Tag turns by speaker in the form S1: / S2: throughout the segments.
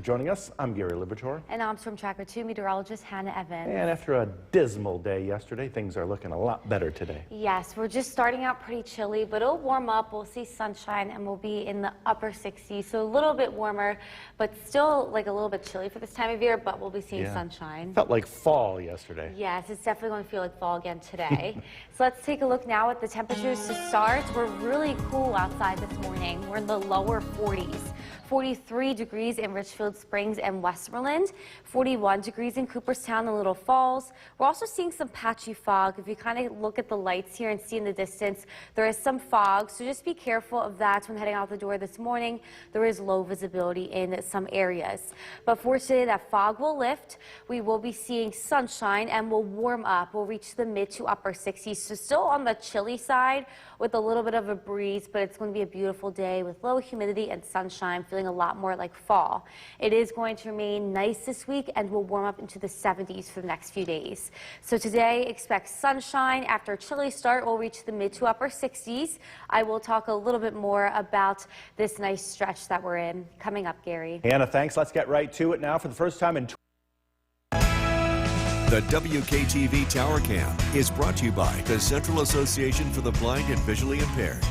S1: joining us. I'm Gary Liberatore.
S2: And I'm Storm Tracker 2 meteorologist Hannah Evans.
S1: And after a dismal day yesterday, things are looking a lot better today.
S2: Yes, we're just starting out pretty chilly, but it'll warm up. We'll see sunshine and we'll be in the upper 60s, so a little bit warmer, but still like a little bit chilly for this time of year, but we'll be seeing sunshine.
S1: Felt like fall yesterday.
S2: Yes, it's definitely going to feel like fall again today. So let's take a look now at the temperatures to start. We're really cool outside this morning. We're in the lower 40s. 43 degrees in Richfield Springs and Westmoreland, 41 degrees in Cooperstown and Little Falls. We're also seeing some patchy fog. If you kind of look at the lights here and see in the distance, there is some fog, so just be careful of that when heading out the door this morning. There is low visibility in some areas. But for today, that fog will lift. We will be seeing sunshine and will warm up. We'll reach the mid to upper 60s, so still on the chilly side with a little bit of a breeze, but it's going to be a beautiful day with low humidity and sunshine, feeling a lot more like fall. It is going to remain nice this week and will warm up into the 70s for the next few days. So today, expect sunshine. After a chilly start, we'll reach the mid to upper 60s. I will talk a little bit more about this nice stretch that we're in coming up, Gary.
S1: Hannah, thanks. Let's get right to it now. For the first time in
S3: The WKTV Tower Cam is brought to you by the Central Association for the Blind and Visually Impaired.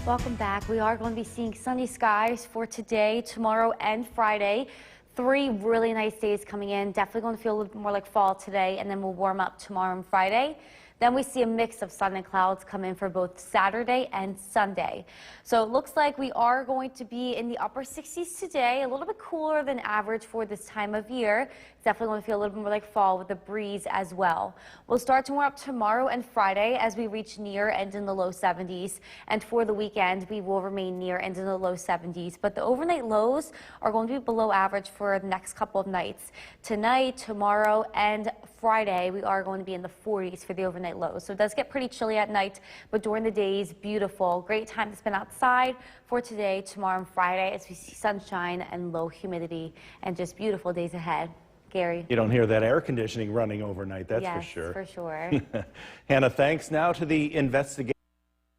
S2: Welcome back. We are going to be seeing sunny skies for today, tomorrow, and Friday. 3 really nice days coming in. Definitely going to feel a little bit more like fall today, and then we'll warm up tomorrow and Friday. Then we see a mix of sun and clouds come in for both Saturday and Sunday. So it looks like we are going to be in the upper 60s today, a little bit cooler than average for this time of year. It's definitely going to feel a little bit more like fall with a breeze as well. We'll start to warm up tomorrow and Friday as we reach near and in the low 70s. And for the weekend, we will remain near and in the low 70s. But the overnight lows are going to be below average for the next couple of nights. Tonight, tomorrow, and Friday, we are going to be in the 40s for the overnight lows. So it does get pretty chilly at night, but during the days, beautiful. Great time to spend outside for today, tomorrow, and Friday as we see sunshine and low humidity and just beautiful days ahead. Gary.
S1: You don't hear that air conditioning running overnight, that's for sure.
S2: Yes, for sure.
S1: Hannah, thanks. Now to the investigation.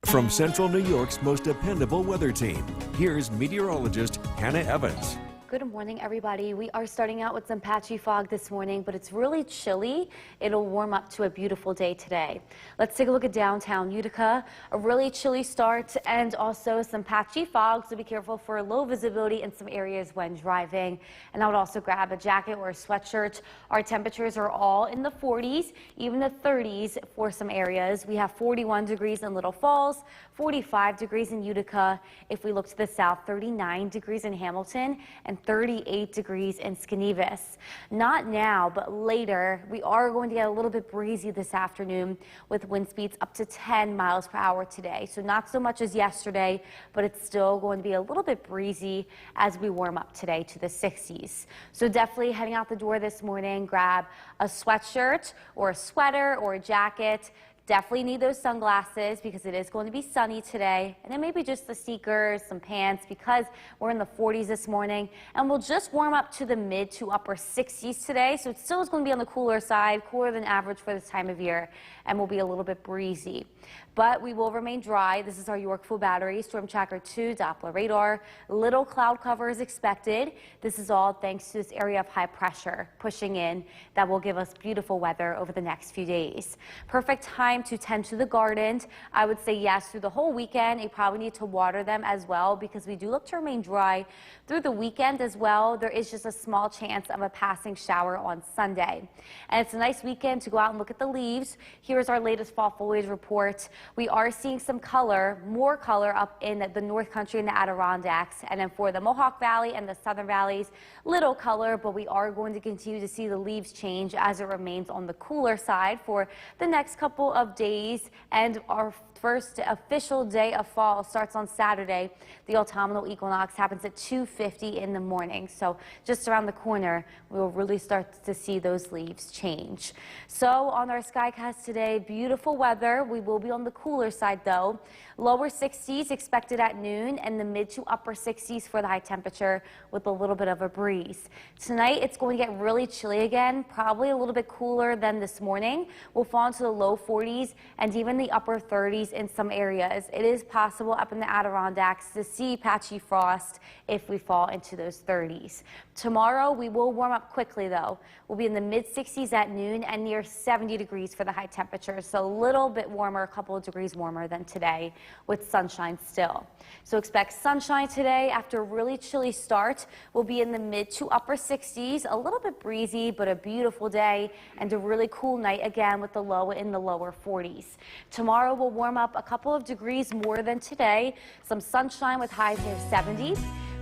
S3: From Central New York's most dependable weather team, here's meteorologist Hannah Evans.
S2: Good morning, everybody. We are starting out with some patchy fog this morning, but it's really chilly. It'll warm up to a beautiful day today. Let's take a look at downtown Utica. A really chilly start and also some patchy fog, so be careful for low visibility in some areas when driving. And I would also grab a jacket or a sweatshirt. Our temperatures are all in the 40s, even the 30s for some areas. We have 41 degrees in Little Falls, 45 degrees in Utica. If we look to the south, 39 degrees in Hamilton, and 38 degrees in Skenevis. Not now, but later, we are going to get a little bit breezy this afternoon with wind speeds up to 10 miles per hour today. So not so much as yesterday, but it's still going to be a little bit breezy as we warm up today to the 60s. So definitely heading out the door this morning, grab a sweatshirt or a sweater or a jacket. Definitely need those sunglasses because it is going to be sunny today. And then maybe just the sneakers, some pants, because we're in the 40s this morning. And we'll just warm up to the mid to upper 60s today. So it still is going to be on the cooler side, cooler than average for this time of year, and will be a little bit breezy. But we will remain dry. This is our Yorkville Battery, Storm Tracker 2, Doppler radar. Little cloud cover is expected. This is all thanks to this area of high pressure pushing in that will give us beautiful weather over the next few days. Perfect time to tend to the gardens. I would say yes through the whole weekend. You probably need to water them as well because we do look to remain dry through the weekend as well. There is just a small chance of a passing shower on Sunday. And it's a nice weekend to go out and look at the leaves. Here's our latest fall foliage report. We are seeing some color, more color up in the North Country and the Adirondacks. And then for the Mohawk Valley and the Southern Valleys, little color, but we are going to continue to see the leaves change as it remains on the cooler side for the next couple of days. And our first official day of fall starts on Saturday. The autumnal equinox happens at 2:50 in the morning. So just around the corner, we will really start to see those leaves change. So on our Skycast today, beautiful weather. We will be on the cooler side though. Lower 60s expected at noon and the mid to upper 60s for the high temperature with a little bit of a breeze. Tonight it's going to get really chilly again, probably a little bit cooler than this morning. We'll fall into the low 40s and even the upper 30s in some areas. It is possible up in the Adirondacks to see patchy frost if we fall into those 30s. Tomorrow, we will warm up quickly, though. We'll be in the mid-60s at noon and near 70 degrees for the high temperatures, so a little bit warmer, a couple of degrees warmer than today with sunshine still. So expect sunshine today after a really chilly start. We'll be in the mid to upper 60s, a little bit breezy, but a beautiful day and a really cool night again with the low in the lower 40s. Tomorrow will warm up a couple of degrees more than today. Some sunshine with highs near 70.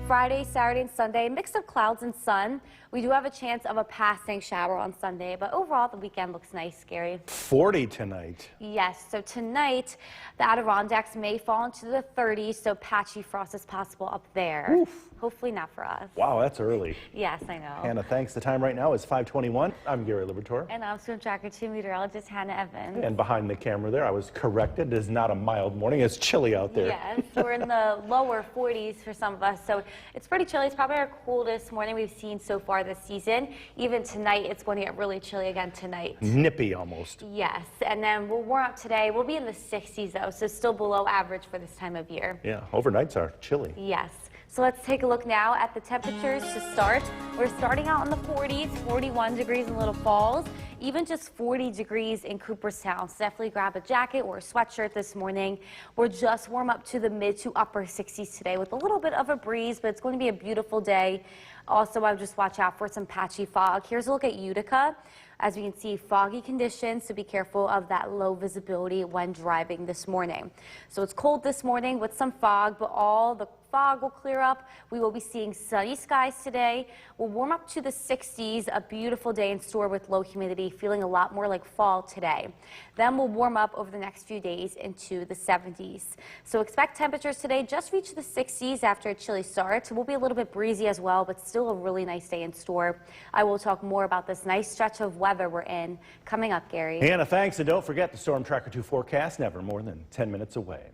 S2: Friday, Saturday, and Sunday, mix of clouds and sun. We do have a chance of a passing shower on Sunday, but overall the weekend looks nice, Gary.
S1: 40 tonight.
S2: Yes, so tonight the Adirondacks may fall into the 30s, so patchy frost is possible up there.
S1: Oof.
S2: Hopefully not for us.
S1: Wow, that's early.
S2: Yes, I know.
S1: Hannah, thanks. The time right now is 5:21. I'm Gary Liberatore.
S2: And I'm Swim Tracker 2 meteorologist Hannah Evans.
S1: And behind the camera there, I was corrected. It is not a mild morning. It's chilly out there.
S2: Yes, we're in the lower 40s for some of us, so it's pretty chilly. It's probably our coolest morning we've seen so far this season. Even tonight, it's going to get really chilly again tonight.
S1: Nippy almost.
S2: Yes, and then we'll warm up today. We'll be in the 60s, though, so still below average for this time of year.
S1: Yeah, overnights are chilly.
S2: Yes. So let's take a look now at the temperatures to start. We're starting out in the 40s, 41 degrees in Little Falls, even just 40 degrees in Cooperstown. So definitely grab a jacket or a sweatshirt this morning. We're just warm up to the mid to upper 60s today with a little bit of a breeze, but it's going to be a beautiful day. Also, I would just watch out for some patchy fog. Here's a look at Utica. As we can see, foggy conditions, so be careful of that low visibility when driving this morning. So it's cold this morning with some fog, but all the fog will clear up. We will be seeing sunny skies today. We'll warm up to the 60s, a beautiful day in store with low humidity, feeling a lot more like fall today. Then we'll warm up over the next few days into the 70s. So expect temperatures today just reach the 60s after a chilly start. We'll be a little bit breezy as well, but still a really nice day in store. I will talk more about this nice stretch of weather we're in coming up, Gary.
S1: Hannah, thanks. And don't forget the Storm Tracker 2 forecast, never more than 10 minutes away.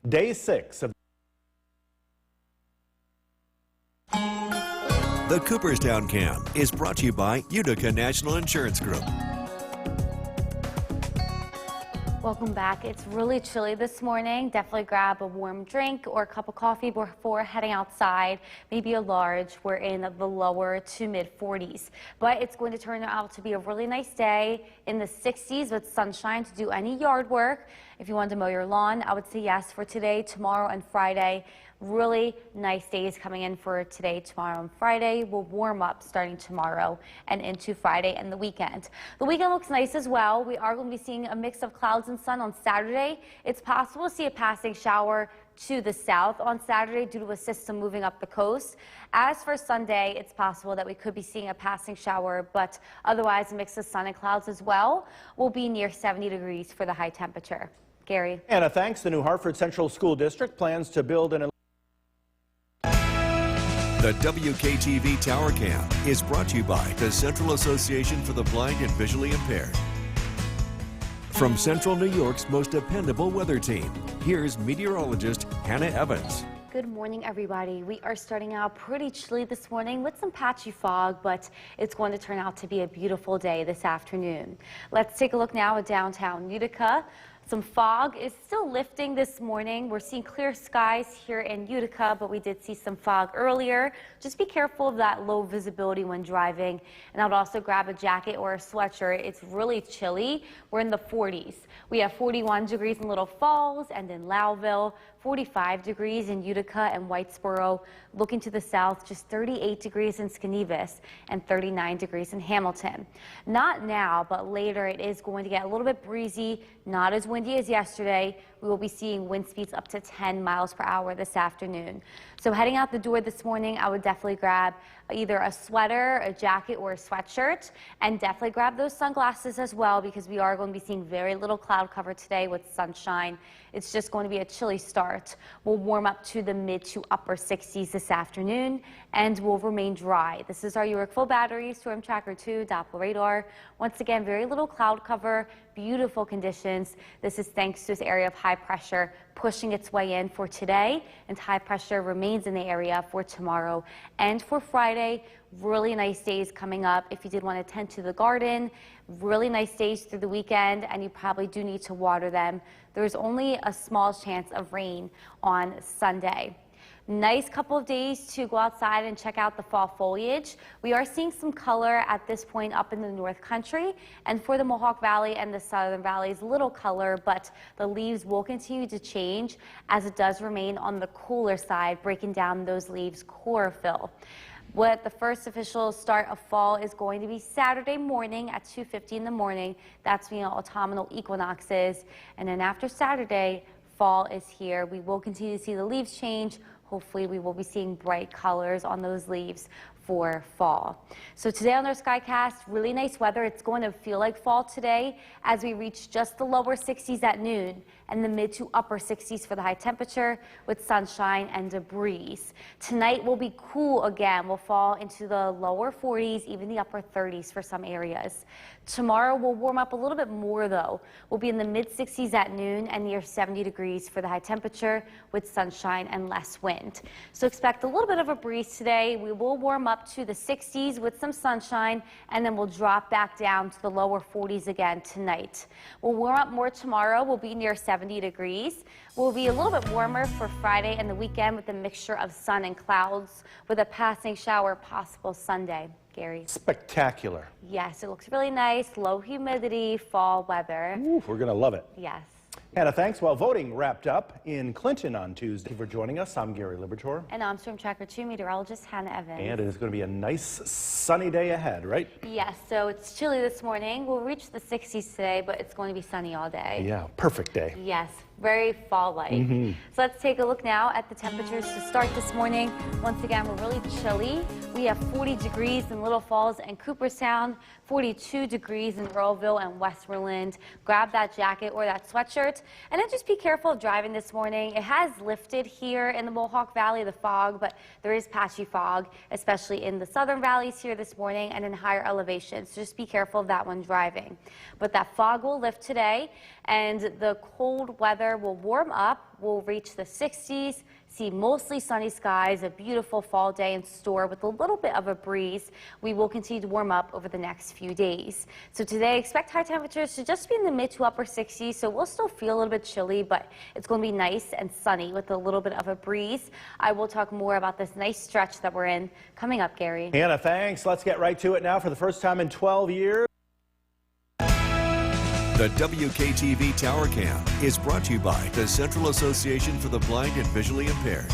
S1: Day 6 of
S3: The Cooperstown Cam is brought to you by Utica National Insurance Group.
S2: Welcome back. It's really chilly this morning. Definitely grab a warm drink or a cup of coffee before heading outside. Maybe a large. We're in the lower to mid 40s. But it's going to turn out to be a really nice day in the 60s with sunshine to do any yard work. If you want to mow your lawn, I would say yes for today, tomorrow, and Friday. Really nice days coming in for today, tomorrow, and Friday. We'll warm up starting tomorrow and into Friday and the weekend. The weekend looks nice as well. We are going to be seeing a mix of clouds and sun on Saturday. It's possible to see a passing shower to the south on Saturday due to a system moving up the coast. As for Sunday, it's possible that we could be seeing a passing shower, but otherwise a mix of sun and clouds as well. We'll be near 70 degrees for the high temperature. Gary.
S1: Anna, thanks. The New Hartford Central School District plans to build an
S3: The WKTV Tower Cam is brought to you by the Central Association for the Blind and Visually Impaired. From Central New York's most dependable weather team, here's meteorologist Hannah Evans.
S2: Good morning, everybody. We are starting out pretty chilly this morning with some patchy fog, but it's going to turn out to be a beautiful day this afternoon. Let's take a look now at downtown Utica. Some fog is still lifting this morning. We're seeing clear skies here in Utica, but we did see some fog earlier. Just be careful of that low visibility when driving. And I would also grab a jacket or a sweatshirt. It's really chilly. We're in the 40s. We have 41 degrees in Little Falls and in Lowville, 45 degrees in Utica and Whitesboro. Looking to the south, just 38 degrees in Schenevus and 39 degrees in Hamilton. Not now, but later it is going to get a little bit breezy, not as windy as yesterday. We will be seeing wind speeds up to 10 miles per hour this afternoon. So heading out the door this morning, I would definitely grab either a sweater, a jacket, or a sweatshirt, and definitely grab those sunglasses as well because we are going to be seeing very little cloud cover today with sunshine. It's just going to be a chilly start. We'll warm up to the mid to upper 60s this afternoon and will remain dry. This is our Uric Full Battery Storm Tracker 2 Doppler radar. Once again, very little cloud cover, beautiful conditions. This is thanks to this area of high pressure pushing its way in for today, and high pressure remains in the area for tomorrow and for Friday. Really nice days coming up if you did want to tend to the garden. Really nice days through the weekend, and you probably do need to water them. There's only a small chance of rain on Sunday. Nice couple of days to go outside and check out the fall foliage. We are seeing some color at this point up in the North Country, and for the Mohawk Valley and the Southern Valleys, little color, but the leaves will continue to change as it does remain on the cooler side, breaking down those leaves chlorophyll. What the first official start of fall is going to be Saturday morning at 2:50 in the morning. That's when autumnal equinox is, and then after Saturday, fall is here. We will continue to see the leaves change. Hopefully we will be seeing bright colors on those leaves for fall. So today on our Skycast, really nice weather. It's going to feel like fall today as we reach just the lower 60s at noon and the mid to upper 60s for the high temperature with sunshine and a breeze. Tonight will be cool again. We'll fall into the lower 40s, even the upper 30s for some areas. Tomorrow will warm up a little bit more though. We'll be in the mid 60s at noon and near 70 degrees for the high temperature with sunshine and less wind. So expect a little bit of a breeze today. We will warm up to the 60s with some sunshine, and then we'll drop back down to the lower 40s again tonight. We'll warm up more tomorrow. We'll be near 70 degrees. We'll be a little bit warmer for Friday and the weekend with a mixture of sun and clouds with a passing shower possible Sunday. Gary.
S1: Spectacular.
S2: Yes, it looks really nice. Low humidity, fall weather.
S1: Ooh, we're going to love it.
S2: Yes.
S1: Hannah, thanks. Well, voting wrapped up in Clinton on Tuesday. Thank you for joining us. I'm Gary Libertor.
S2: And I'm Storm Tracker 2 meteorologist Hannah Evans.
S1: And it is going to be a nice sunny day ahead, right?
S2: Yes, so it's chilly this morning. We'll reach the 60s today, but it's going to be sunny all day.
S1: Yeah, perfect day.
S2: Yes, very fall-like. So let's take a look now at the temperatures to start this morning. Once again, we're really chilly. We have 40 degrees in Little Falls and Cooperstown, 42 degrees in Earlville and Westmoreland. Grab that jacket or that sweatshirt, and then just be careful of driving this morning. It has lifted here in the Mohawk Valley, the fog, but there is patchy fog, especially in the southern valleys here this morning and in higher elevations. So just be careful of that when driving. But that fog will lift today, and the cold weather will warm up. We'll reach the 60s, see mostly sunny skies, a beautiful fall day in store with a little bit of a breeze. We will continue to warm up over the next few days. So today, expect high temperatures to just be in the mid to upper 60s, so we'll still feel a little bit chilly, but it's going to be nice and sunny with a little bit of a breeze. I will talk more about this nice stretch that we're in coming up, Gary.
S1: Hannah, thanks. Let's get right to it now. For the first time in 12 years.
S3: The WKTV Tower Cam is brought to you by the Central Association for the Blind and Visually Impaired.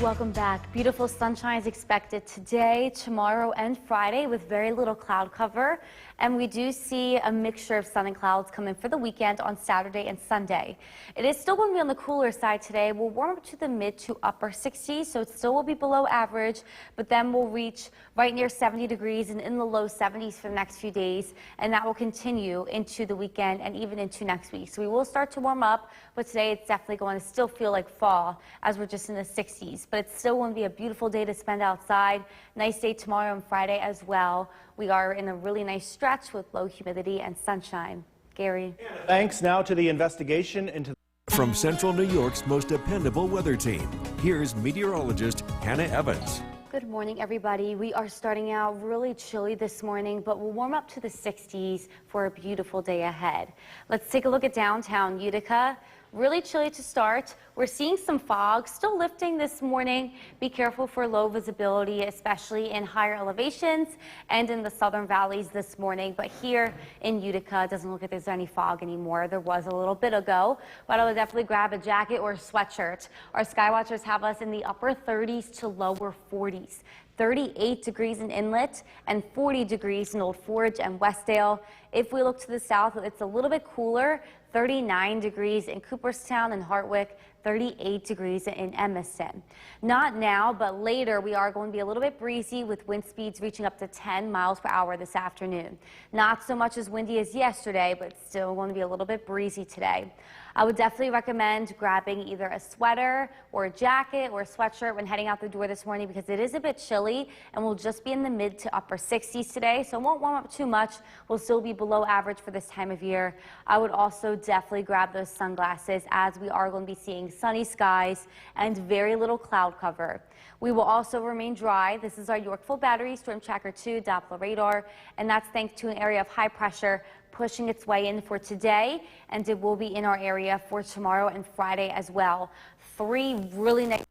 S2: Welcome back. Beautiful sunshine is expected today, tomorrow, and Friday with very little cloud cover. And we do see a mixture of sun and clouds come in for the weekend on Saturday and Sunday. It is still going to be on the cooler side today. We'll warm up to the mid to upper 60s, so it still will be below average, but then we'll reach right near 70 degrees and in the low 70s for the next few days, and that will continue into the weekend and even into next week. So we will start to warm up, but today it's definitely going to still feel like fall as we're just in the 60s. But it's still going to be a beautiful day to spend outside. Nice day tomorrow and Friday as well. We are in a really nice stretch with low humidity and sunshine. Gary.
S1: Thanks. Now to the investigation into
S3: From Central New York's most dependable weather team, here's meteorologist Hannah Evans.
S2: Good morning, everybody. We are starting out really chilly this morning, but we'll warm up to the 60s for a beautiful day ahead. Let's take a look at downtown Utica. Really chilly to start. We're seeing some fog, still lifting this morning. Be careful for low visibility, especially in higher elevations and in the southern valleys this morning. But here in Utica, it doesn't look like there's any fog anymore. There was a little bit ago, but I would definitely grab a jacket or a sweatshirt. Our Skywatchers have us in the upper 30s to lower 40s. 38 degrees in Inlet and 40 degrees in Old Forge and Westdale. If we look to the south, it's a little bit cooler. 39 degrees in Cooperstown and Hartwick, 38 degrees in Emerson. Not now, but later we are going to be a little bit breezy with wind speeds reaching up to 10 miles per hour this afternoon. Not so much as windy as yesterday, but still going to be a little bit breezy today. I would definitely recommend grabbing either a sweater or a jacket or a sweatshirt when heading out the door this morning because it is a bit chilly and we'll just be in the mid to upper 60s today, so it won't warm up too much. We'll still be below average for this time of year. I would also definitely grab those sunglasses as we are going to be seeing sunny skies and very little cloud cover. We will also remain dry. This is our Yorkville Battery Storm Tracker 2 Doppler radar, and that's thanks to an area of high pressure pushing its way in for today, and it will be in our area for tomorrow and Friday as well. 3 really nice.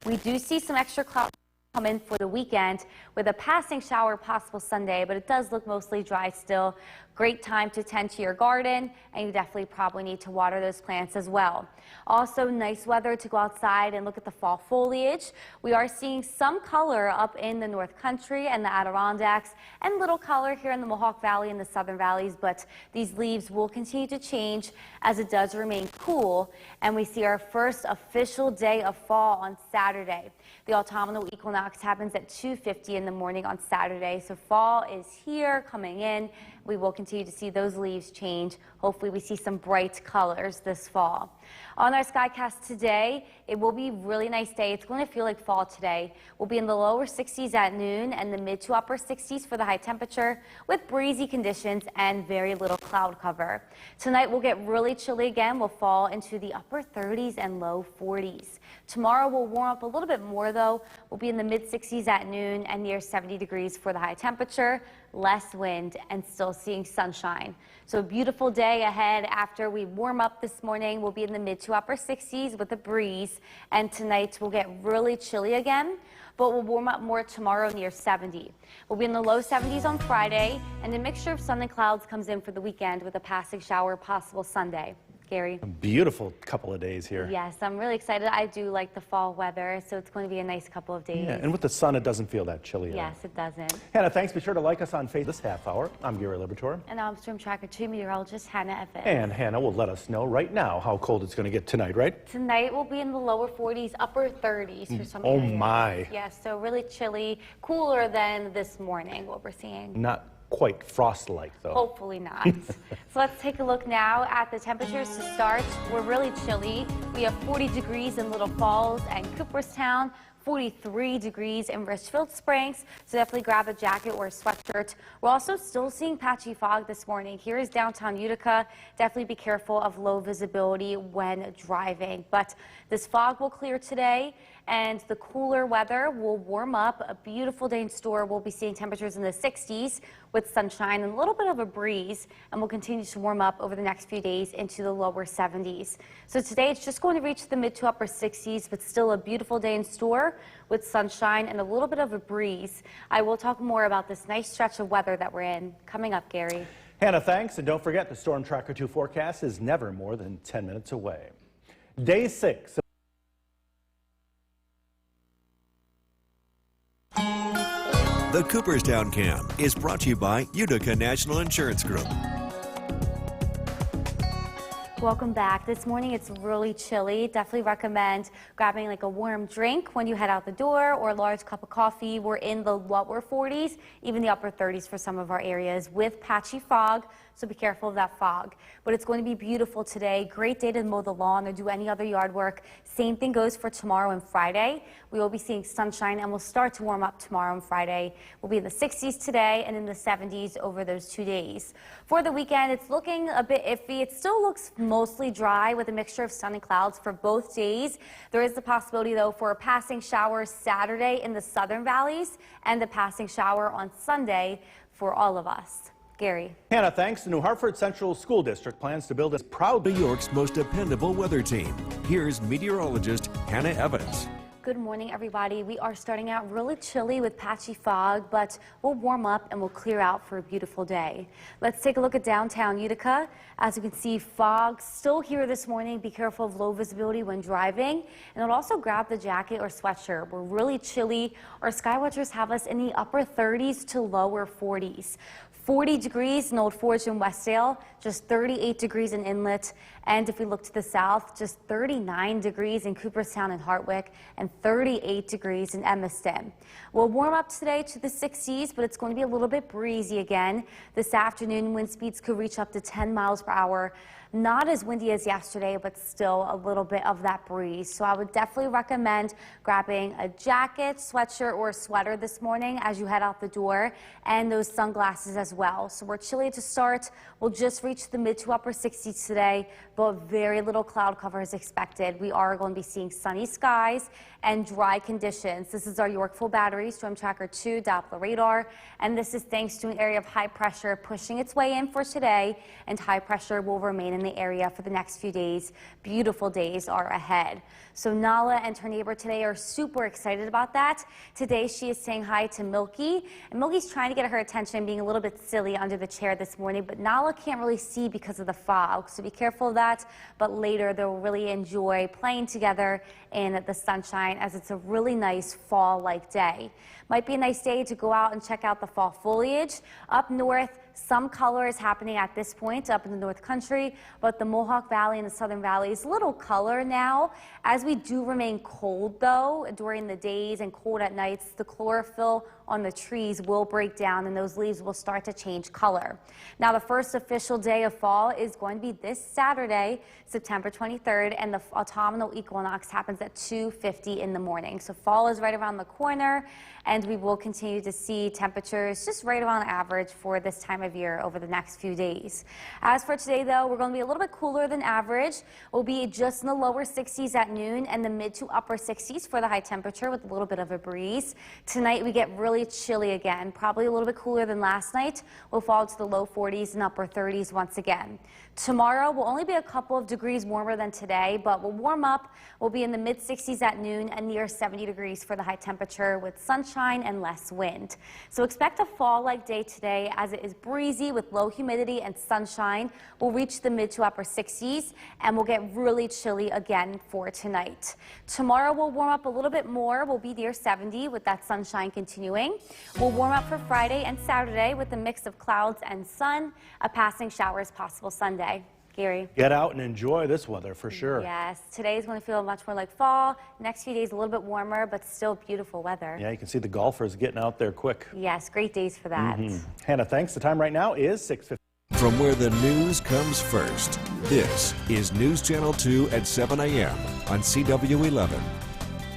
S2: We do see some extra clouds come in for the weekend with a passing shower possible Sunday, but it does look mostly dry still. Great time to tend to your garden, and you definitely probably need to water those plants as well. Also, nice weather to go outside and look at the fall foliage. We are seeing some color up in the North Country and the Adirondacks, and little color here in the Mohawk Valley and the Southern Valleys, but these leaves will continue to change as it does remain cool, and we see our first official day of fall on Saturday. The autumnal equinox happens at 2:50 in the morning on Saturday, so fall is here, coming in. We will continue to see those leaves change. Hopefully we see some bright colors this fall. On our Skycast today, it will be a really nice day. It's going to feel like fall today. We'll be in the lower 60s at noon and the mid to upper 60s for the high temperature with breezy conditions and very little cloud cover. Tonight we'll get really chilly again. We'll fall into the upper 30s and low 40s. Tomorrow we'll warm up a little bit more though. We'll be in the mid 60s at noon and near 70 degrees for the high temperature, less wind, and still seeing sunshine. So a beautiful day ahead after we warm up this morning. We'll be in the mid to upper 60s with a breeze, and tonight we'll get really chilly again, but we'll warm up more tomorrow near 70. We'll be in the low 70s on Friday, and a mixture of sun and clouds comes in for the weekend with a passing shower possible Sunday. Gary?
S1: A beautiful couple of days here.
S2: Yes, I'm really excited. I do like the fall weather, so it's going to be a nice couple of days.
S1: Yeah, and with the sun, it doesn't feel that chilly.
S2: Yes, it doesn't.
S1: Hannah, thanks. Be sure to like us on Facebook this half hour. I'm Gary Liberatore.
S2: And I'm Storm Tracker 2 meteorologist Hannah Evans.
S1: And Hannah will let us know right now how cold it's going to get tonight, right?
S2: Tonight we'll be in the lower 40s, upper 30s for some
S1: Oh
S2: areas.
S1: my.
S2: Yes, so really chilly, cooler than this morning, what we're seeing.
S1: Not quite frost-like, though.
S2: Hopefully not. So let's take a look now at the temperatures to start. We're really chilly. We have 40 degrees in Little Falls and Cooperstown, 43 degrees in Richfield Springs, so definitely grab a jacket or a sweatshirt. We're also still seeing patchy fog this morning. Here is downtown Utica. Definitely be careful of low visibility when driving, but this fog will clear today and the cooler weather will warm up. A beautiful day in store. We'll be seeing temperatures in the 60s with sunshine and a little bit of a breeze, and we'll continue to warm up over the next few days into the lower 70s. So today it's just going to reach the mid to upper 60s, but still a beautiful day in store with sunshine and a little bit of a breeze. I will talk more about this nice stretch of weather that we're in coming up, Gary.
S1: Hannah, thanks. And don't forget, the Storm Tracker 2 forecast is never more than 10 minutes away. Day 6.
S3: The Cooperstown Cam is brought to you by Utica National Insurance Group.
S2: Welcome back. This morning it's really chilly. Definitely recommend grabbing like a warm drink when you head out the door or a large cup of coffee. We're in the lower 40s, even the upper 30s for some of our areas with patchy fog. So be careful of that fog. But it's going to be beautiful today. Great day to mow the lawn or do any other yard work. Same thing goes for tomorrow and Friday. We will be seeing sunshine and we'll start to warm up tomorrow and Friday. We'll be in the 60s today and in the 70s over those 2 days. For the weekend, it's looking a bit iffy. It still looks mostly dry with a mixture of sun and clouds for both days. There is the possibility, though, for a passing shower Saturday in the southern valleys and a passing shower on Sunday for all of us. Gary.
S1: Hannah, thanks. The New Hartford Central School District plans to build a proud
S3: New York's most dependable weather team. Here's meteorologist Hannah Evans.
S2: Good morning, everybody. We are starting out really chilly with patchy fog, but we'll warm up and we'll clear out for a beautiful day. Let's take a look at downtown Utica. As you can see, fog still here this morning. Be careful of low visibility when driving, and I'll also grab the jacket or sweatshirt. We're really chilly. Our skywatchers have us in the upper 30s to lower 40s. 40 degrees in Old Forge and Westdale, just 38 degrees in Inlet, and if we look to the south, just 39 degrees in Cooperstown and Hartwick, and 38 degrees in Evanston. We'll warm up today to the 60s, but it's going to be a little bit breezy again. This afternoon, wind speeds could reach up to 10 miles per hour. Not as windy as yesterday, but still a little bit of that breeze. So I would definitely recommend grabbing a jacket, sweatshirt, or a sweater this morning as you head out the door, and those sunglasses as well. So we're chilly to start. We'll just reach the mid to upper 60s today, but very little cloud cover is expected. We are going to be seeing sunny skies and dry conditions. This is our Yorkville Battery Storm Tracker 2 Doppler radar, and this is thanks to an area of high pressure pushing its way in for today, and high pressure will remain in the area for the next few days. Beautiful days are ahead. So Nala and her neighbor today are super excited about that. Today she is saying hi to Milky, and Milky's trying to get her attention, being a little bit silly under the chair this morning, but Nala can't really see because of the fog, so be careful of that. But later they'll really enjoy playing together in the sunshine, as it's a really nice fall-like day. Might be a nice day to go out and check out the fall foliage. Up north, some color is happening at this point up in the North Country, but the Mohawk Valley and the Southern Valley is little color now. As we do remain cold, though, during the days and cold at nights, the chlorophyll on the trees will break down and those leaves will start to change color. Now, the first official day of fall is going to be this Saturday, September 23rd, and the autumnal equinox happens at 2:50 in the morning. So fall is right around the corner, and we will continue to see temperatures just right around average for this time of year over the next few days. As for today, though, we're going to be a little bit cooler than average. We'll be just in the lower 60s at noon and the mid to upper 60s for the high temperature with a little bit of a breeze. Tonight we get really chilly again, probably a little bit cooler than last night. We'll fall to the low 40s and upper 30s once again. Tomorrow will only be a couple of degrees warmer than today, but we'll warm up. We'll be in the mid 60s at noon and near 70 degrees for the high temperature with sunshine and less wind. So expect a fall-like day today, as it is breezy with low humidity and sunshine. We'll reach the mid to upper 60s and we'll get really chilly again for tonight. Tomorrow we'll warm up a little bit more. We'll be near 70 with that sunshine continuing. We'll warm up for Friday and Saturday with a mix of clouds and sun. A passing shower is possible Sunday. Gary.
S1: Get out and enjoy this weather for sure.
S2: Yes, today is going to feel much more like fall. Next few days a little bit warmer, but still beautiful weather.
S1: Yeah, you can see the golfers getting out there quick.
S2: Yes, great days for that.
S1: Hannah, thanks. The time right now is 6:50.
S3: From where the news comes first, this is News Channel 2 at 7 a.m. on CW11.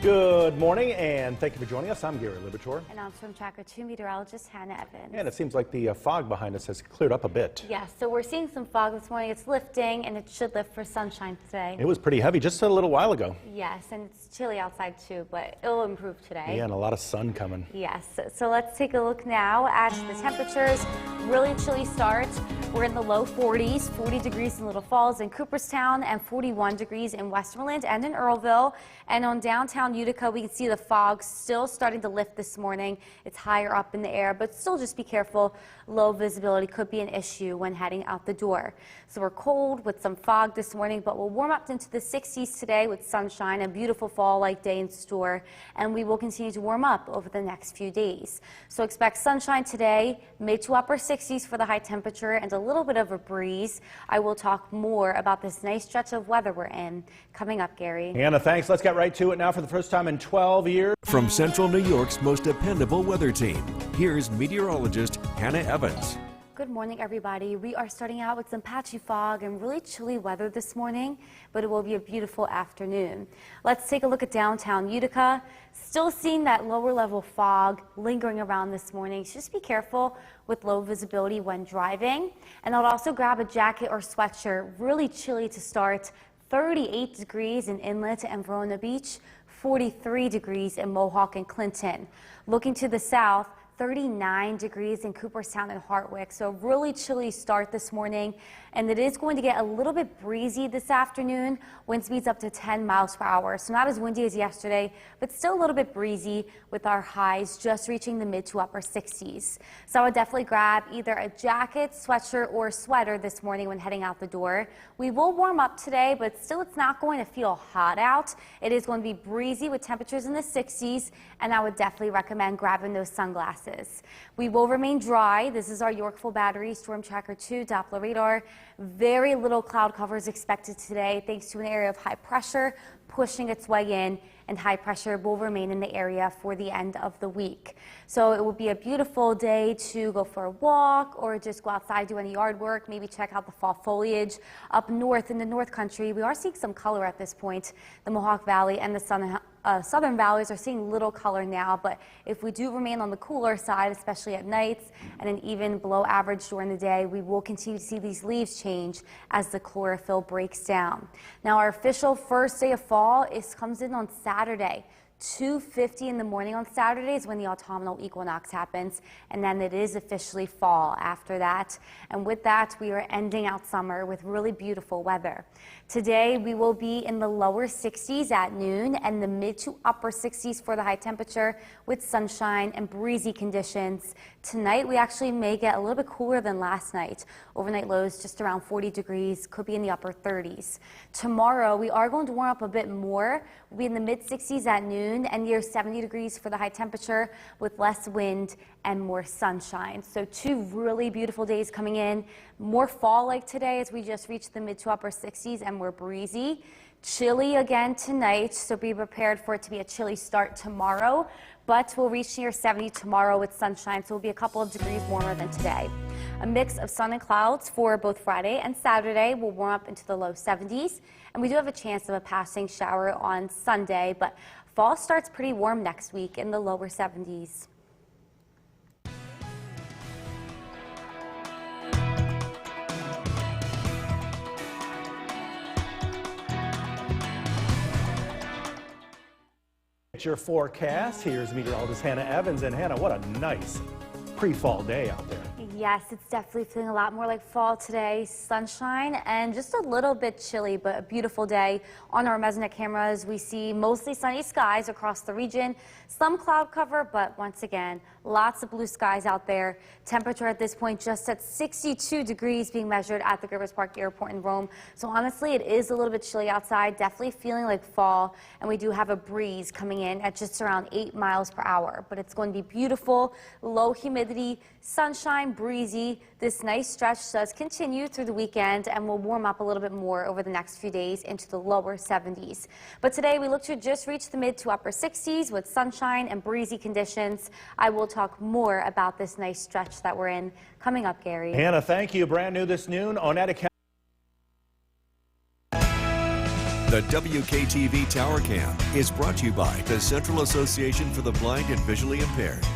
S1: Good morning, and thank you for joining us. I'm Gary Libertor.
S2: And I'm Storm Tracker 2 meteorologist Hannah Evans.
S1: And it seems like the fog behind us has cleared up a bit.
S2: Yes, so we're seeing some fog this morning. It's lifting, and it should lift for sunshine today.
S1: It was pretty heavy just a little while ago.
S2: Yes, and it's chilly outside too, but it'll improve today.
S1: Yeah, and a lot of sun coming.
S2: Yes, so let's take a look now at the temperatures. Really chilly start. We're in the low 40s, 40 degrees in Little Falls and Cooperstown, and 41 degrees in Westmoreland and in Earlville. And on downtown Utica, we can see the fog still starting to lift this morning. It's higher up in the air, but still just be careful. Low visibility could be an issue when heading out the door. So we're cold with some fog this morning, but we'll warm up into the 60s today with sunshine, a beautiful fall-like day in store, and we will continue to warm up over the next few days. So expect sunshine today, mid to upper 60s for the high temperature, and a little bit of a breeze. I will talk more about this nice stretch of weather we're in coming up, Gary.
S1: Hannah, thanks. Let's get right to it now. For the first time in 12 years.
S3: From Central New York's most dependable weather team, here's meteorologist Hannah Evans.
S2: Good morning, everybody. We are starting out with some patchy fog and really chilly weather this morning, but it will be a beautiful afternoon. Let's take a look at downtown Utica. Still seeing that lower level fog lingering around this morning. So just be careful with low visibility when driving. And I'll also grab a jacket or sweatshirt. Really chilly to start. 38 degrees in Inlet and Verona Beach. 43 degrees in Mohawk and Clinton. Looking to the south, 39 degrees in Cooperstown and Hartwick. So really chilly start this morning, and it is going to get a little bit breezy this afternoon. Wind speeds up to 10 miles per hour. So not as windy as yesterday, but still a little bit breezy with our highs just reaching the mid to upper 60s. So I would definitely grab either a jacket, sweatshirt, or sweater this morning when heading out the door. We will warm up today, but still it's not going to feel hot out. It is going to be breezy with temperatures in the 60s, and I would definitely recommend grabbing those sunglasses. forecastes. We will remain dry. This is our Yorkville Battery Storm Tracker 2 Doppler radar. Very little cloud cover is expected today thanks to an area of high pressure pushing its way in, and high pressure will remain in the area for the end of the week. So it will be a beautiful day to go for a walk or just go outside, do any yard work, maybe check out the fall foliage. Up north in the North Country, we are seeing some color at this point. The Mohawk Valley and the southern valleys are seeing little color now, but if we do remain on the cooler side, especially at nights and an even below average during the day, we will continue to see these leaves change as the chlorophyll breaks down. Now, our official first day of fall comes in on Saturday. 2:50 in the morning on Saturday is when the autumnal equinox happens, and then it is officially fall after that. And with that, we are ending out summer with really beautiful weather. Today, we will be in the lower 60s at noon and the mid to upper 60s for the high temperature with sunshine and breezy conditions. Tonight, we actually may get a little bit cooler than last night. Overnight lows just around 40 degrees, could be in the upper 30s. Tomorrow, we are going to warm up a bit more. We'll be in the mid 60s at noon and near 70 degrees for the high temperature with less wind and more sunshine. So 2 really beautiful days coming in. More fall-like today as we just reached the mid to upper 60s and we're breezy. Chilly again tonight, so be prepared for it to be a chilly start tomorrow, but we'll reach near 70 tomorrow with sunshine, so we'll be a couple of degrees warmer than today. A mix of sun and clouds for both Friday and Saturday will warm up into the low 70s, and we do have a chance of a passing shower on Sunday, but fall starts pretty warm next week in the lower 70s.
S1: It's your forecast. Here's meteorologist Hannah Evans. And Hannah, what a nice pre-fall day out there.
S2: Yes, it's definitely feeling a lot more like fall today. Sunshine and just a little bit chilly, but a beautiful day. On our Mesonet cameras, we see mostly sunny skies across the region. Some cloud cover, but once again, lots of blue skies out there. Temperature at this point just at 62 degrees being measured at the Rivers Park Airport in Rome. So honestly, it is a little bit chilly outside, definitely feeling like fall. And we do have a breeze coming in at just around 8 miles per hour. But it's going to be beautiful, low humidity, sunshine, breezy. This nice stretch does continue through the weekend and will warm up a little bit more over the next few days into the lower 70s. But today we look to just reach the mid to upper 60s with sunshine and breezy conditions. I will talk more about this nice stretch that we're in coming up, Gary.
S1: Hannah, thank you. Brand new this noon, Oneida County.
S3: The WKTV Tower Cam is brought to you by the Central Association for the Blind and Visually Impaired.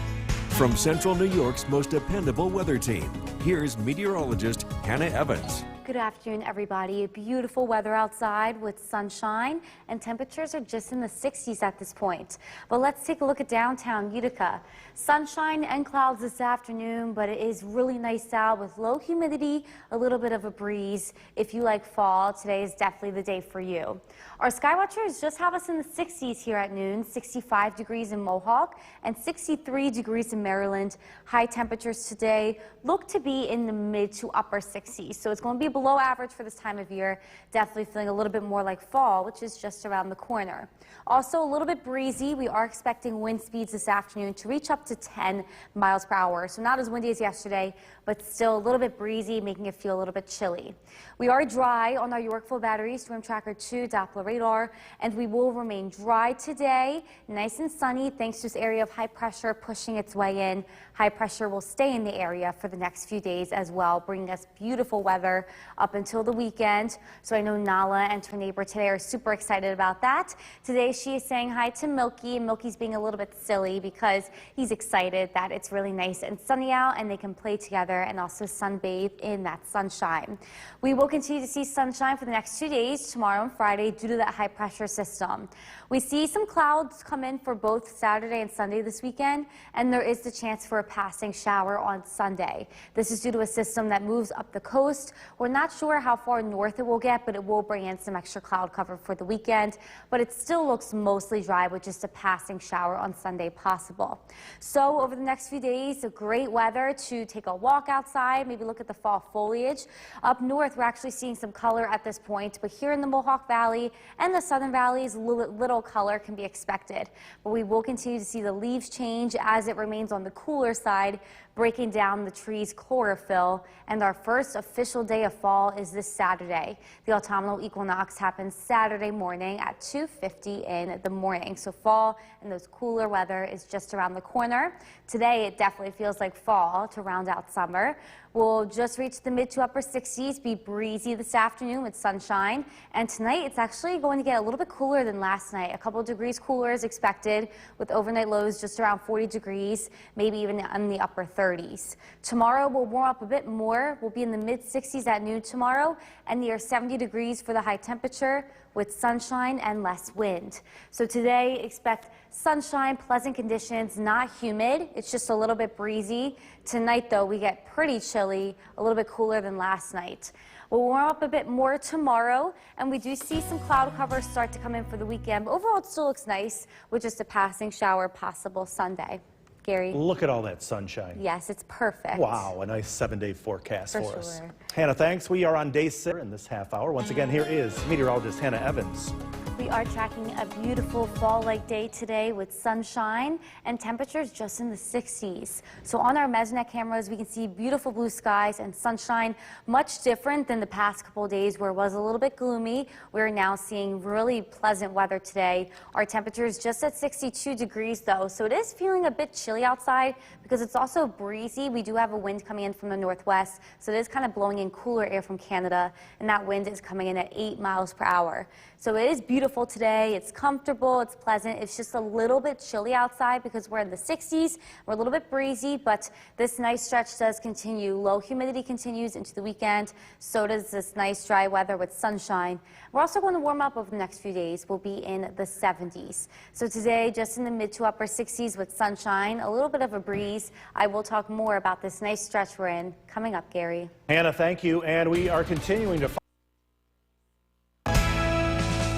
S3: From Central New York's most dependable weather team, here's meteorologist Hannah Evans.
S2: Good afternoon, everybody. Beautiful weather outside with sunshine, and temperatures are just in the 60s at this point. But let's take a look at downtown Utica. Sunshine and clouds this afternoon, but it is really nice out with low humidity, a little bit of a breeze. If you like fall, today is definitely the day for you. Our Skywatchers just have us in the 60s here at noon, 65 degrees in Mohawk and 63 degrees in Maryland. High temperatures today look to be in the mid to upper 60s, so it's going to be below average for this time of year. Definitely feeling a little bit more like fall, which is just around the corner. Also a little bit breezy. We are expecting wind speeds this afternoon to reach up to 10 miles per hour. So not as windy as yesterday, but still a little bit breezy, making it feel a little bit chilly. We are dry on our Yorkville Battery Storm Tracker 2 Doppler radar, and we will remain dry today. Nice and sunny thanks to this area of high pressure pushing its way in. High pressure will stay in the area for the next few days as well, bringing us beautiful weather up until the weekend. So I know Nala and her neighbor today are super excited about that. Today she is saying hi to Milky, and Milky's being a little bit silly because he's excited that it's really nice and sunny out and they can play together and also sunbathe in that sunshine. We will continue to see sunshine for the next 2 days, tomorrow and Friday, due to that high pressure system. We see some clouds come in for both Saturday and Sunday this weekend, and there is the chance for a passing shower on Sunday. This is due to a system that moves up the coast. We're not not sure how far north it will get, but it will bring in some extra cloud cover for the weekend. But it still looks mostly dry with just a passing shower on Sunday possible. So over the next few days, great weather to take a walk outside, maybe look at the fall foliage. Up north, we're actually seeing some color at this point, but here in the Mohawk Valley and the Southern Valleys, little color can be expected. But we will continue to see the leaves change as it remains on the cooler side, breaking down the trees' chlorophyll. And our first official day of fall is this Saturday. The autumnal equinox happens Saturday morning at 2:50 in the morning. So fall and those cooler weather is just around the corner. Today, it definitely feels like fall to round out summer. We'll just reach the mid to upper 60s, be breezy this afternoon with sunshine. And tonight, it's actually going to get a little bit cooler than last night. A couple degrees cooler is expected with overnight lows just around 40 degrees, maybe even in the upper 30s. Tomorrow, we'll warm up a bit more. We'll be in the mid 60s at noon tomorrow and near 70 degrees for the high temperature with sunshine and less wind. So today, expect sunshine, pleasant conditions, not humid. It's just a little bit breezy. Tonight, though, we get pretty chilly, a little bit cooler than last night. We'll warm up a bit more tomorrow, and we do see some cloud cover start to come in for the weekend. But overall, it still looks nice with just a passing shower possible Sunday. Gary?
S1: Look at all that sunshine.
S2: Yes, it's perfect.
S1: Wow, a nice 7-day forecast for us.
S2: sure.
S1: Hannah, thanks. We are on day 6 in this half hour. Once again, here is meteorologist Hannah Evans.
S2: We are tracking a beautiful fall-like day today with sunshine and temperatures just in the 60s. So on our Mesonet cameras, we can see beautiful blue skies and sunshine, much different than the past couple of days where it was a little bit gloomy. We're now seeing really pleasant weather today. Our temperature is just at 62 degrees though, so it is feeling a bit chilly outside because it's also breezy. We do have a wind coming in from the northwest, so it is kind of blowing in cooler air from Canada, and that wind is coming in at 8 miles per hour. So it is beautiful today. It's comfortable. It's pleasant. It's just a little bit chilly outside because we're in the 60s. We're a little bit breezy, but this nice stretch does continue. Low humidity continues into the weekend. So does this nice dry weather with sunshine. We're also going to warm up over the next few days. We'll be in the 70s. So today, just in the mid to upper 60s with sunshine, a little bit of a breeze. I will talk more about this nice stretch we're in coming up, Gary.
S1: Hannah, thank you. And we are continuing to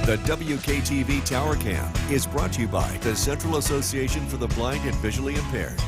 S3: The WKTV Tower Cam is brought to you by the Central Association for the Blind and Visually Impaired.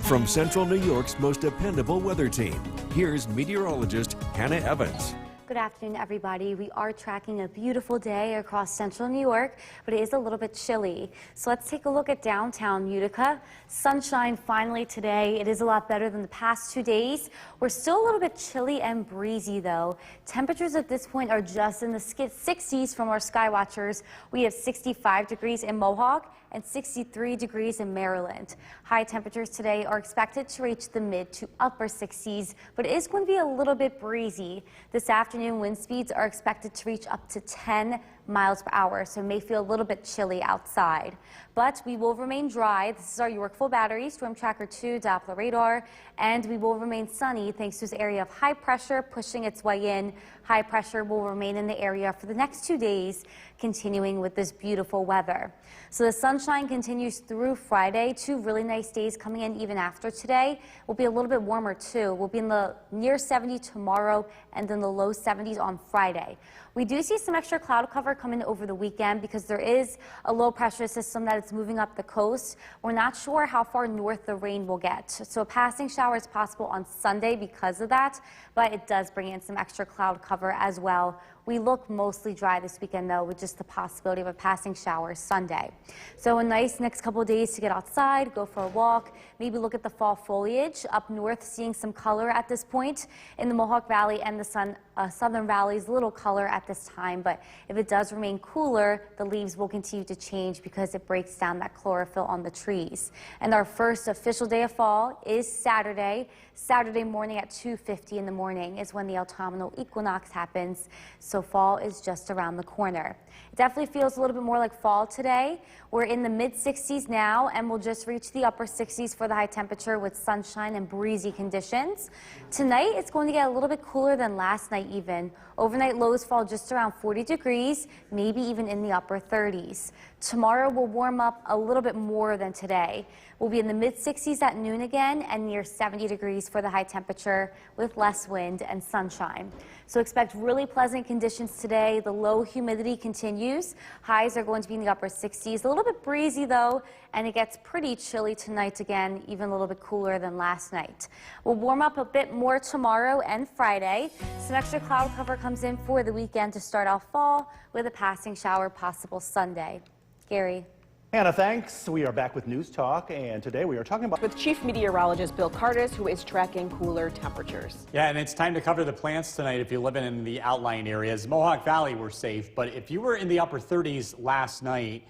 S3: From Central New York's most dependable weather team, here's meteorologist Hannah Evans.
S2: Good afternoon, everybody. We are tracking a beautiful day across central New York, but it is a little bit chilly. So let's take a look at downtown Utica. Sunshine finally today. It is a lot better than the past 2 days. We're still a little bit chilly and breezy, though. Temperatures at this point are just in the 60s from our sky watchers. We have 65 degrees in Mohawk and 63 degrees in Maryland. High temperatures today are expected to reach the mid to upper 60s, but it is going to be a little bit breezy. This afternoon, wind speeds are expected to reach up to 10 miles per hour, so it may feel a little bit chilly outside. But we will remain dry. This is our Yorkville Battery Storm Tracker 2 Doppler radar, and we will remain sunny thanks to this area of high pressure pushing its way in. High pressure will remain in the area for the next 2 days, continuing with this beautiful weather. So the sunshine continues through Friday. 2 really nice days coming in even after today. We'll be a little bit warmer too. We'll be in the near 70 tomorrow and then the low 70s on Friday. We do see some extra cloud cover coming over the weekend because there is a low pressure system that is moving up the coast. We're not sure how far north the rain will get. So a passing shower is possible on Sunday because of that, but it does bring in some extra cloud cover as well. We look mostly dry this weekend, though, with just the possibility of a passing shower Sunday. So a nice next couple of days to get outside, go for a walk, maybe look at the fall foliage. Up north, seeing some color at this point. In the Mohawk Valley and the Southern Valleys, little color at this time. But if it does remain cooler, the leaves will continue to change because it breaks down that chlorophyll on the trees. And our first official day of fall is Saturday. Saturday morning at 2:50 in the morning is when the autumnal equinox happens. So fall is just around the corner. It definitely feels a little bit more like fall today. We're in the mid 60s now, and we'll just reach the upper 60s for the high temperature with sunshine and breezy conditions. Tonight, it's going to get a little bit cooler than last night. even. Overnight lows fall just around 40 degrees, maybe even in the upper 30s. Tomorrow will warm up a little bit more than today. We'll be in the mid-60s at noon again and near 70 degrees for the high temperature with less wind and sunshine. So expect really pleasant conditions today. The low humidity continues. Highs are going to be in the upper 60s. A little bit breezy though, and it gets pretty chilly tonight again, even a little bit cooler than last night. We'll warm up a bit more tomorrow and Friday. Some extra cloud cover comes in for the weekend to start off fall with a passing shower possible Sunday. Gary.
S1: Hannah, thanks. We are back with News Talk, and today we are talking about
S4: With Chief Meteorologist Bill Curtis, who is tracking cooler temperatures.
S5: Yeah, and it's time to cover the plants tonight if you're living in the outlying areas. Mohawk Valley, we're safe, but if you were in the upper 30s last night,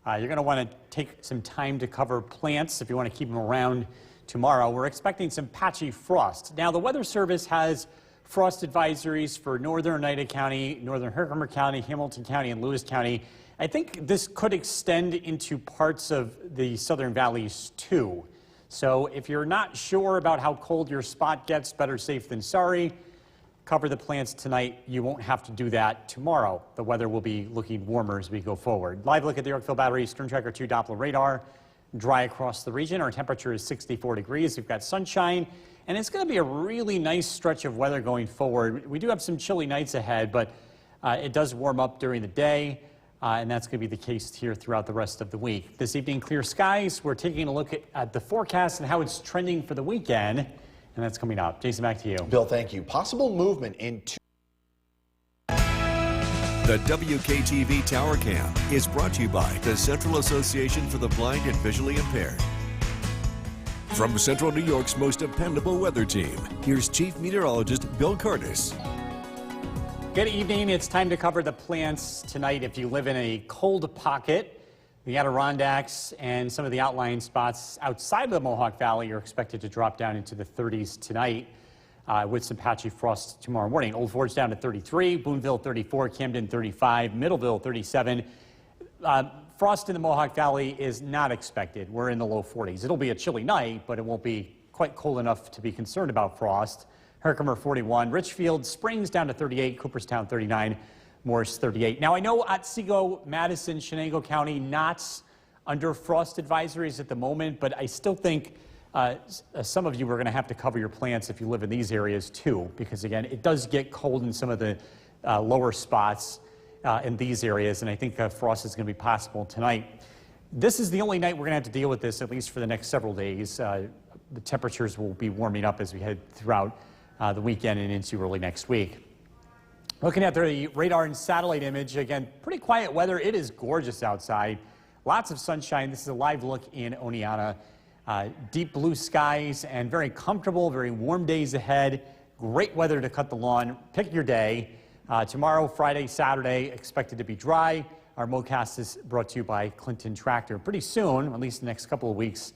S5: you're going to want to take some time to cover plants if you want to keep them around tomorrow. We're expecting some patchy frost. Now, the Weather Service has frost advisories for northern Oneida County, northern Herkimer County, Hamilton County, and Lewis County. I think this could extend into parts of the southern valleys too. So if you're not sure about how cold your spot gets, better safe than sorry. Cover the plants tonight. You won't have to do that tomorrow. The weather will be looking warmer as we go forward. Live look at the Yorkville Battery Storm Tracker 2 Doppler radar. Dry across the region. Our temperature is 64 degrees. We've got sunshine, and it's going to be a really nice stretch of weather going forward. We do have some chilly nights ahead, but it does warm up during the day. And that's going to be the case here throughout the rest of the week. This evening, clear skies. We're taking a look at the forecast and how it's trending for the weekend. And that's coming up. Jason, back to you.
S6: Bill, thank you. Possible movement in
S3: The WKTV Tower Cam is brought to you by the Central Association for the Blind and Visually Impaired. From Central New York's most dependable weather team, here's Chief Meteorologist Bill Curtis.
S5: Good evening. It's time to cover the plants tonight if you live in a cold pocket. The Adirondacks and some of the outlying spots outside of the Mohawk Valley are expected to drop down into the 30s tonight with some patchy frost tomorrow morning. Old Forge down to 33, Boonville 34, Camden 35, Middleville 37. Frost in the Mohawk Valley is not expected. We're in the low 40s. It'll be a chilly night, but it won't be quite cold enough to be concerned about frost. Herkimer 41, Richfield Springs down to 38, Cooperstown 39, Morris 38. Now I know Otsego, Madison, Chenango County not under frost advisories at the moment, but I still think some of you are going to have to cover your plants if you live in these areas too, because again, it does get cold in some of the lower spots in these areas, and I think frost is going to be possible tonight. This is the only night we're going to have to deal with this, at least for the next several days. The temperatures will be warming up as we head throughout the weekend and into early next week. Looking at the radar and satellite image, again, pretty quiet weather. It is gorgeous outside. Lots of sunshine. This is a live look in Oneonta. Deep blue skies and very comfortable, very warm days ahead. Great weather to cut the lawn. Pick your day. Tomorrow, Friday, Saturday, expected to be dry. Our MoCast is brought to you by Clinton Tractor. Pretty soon, at least the next couple of weeks,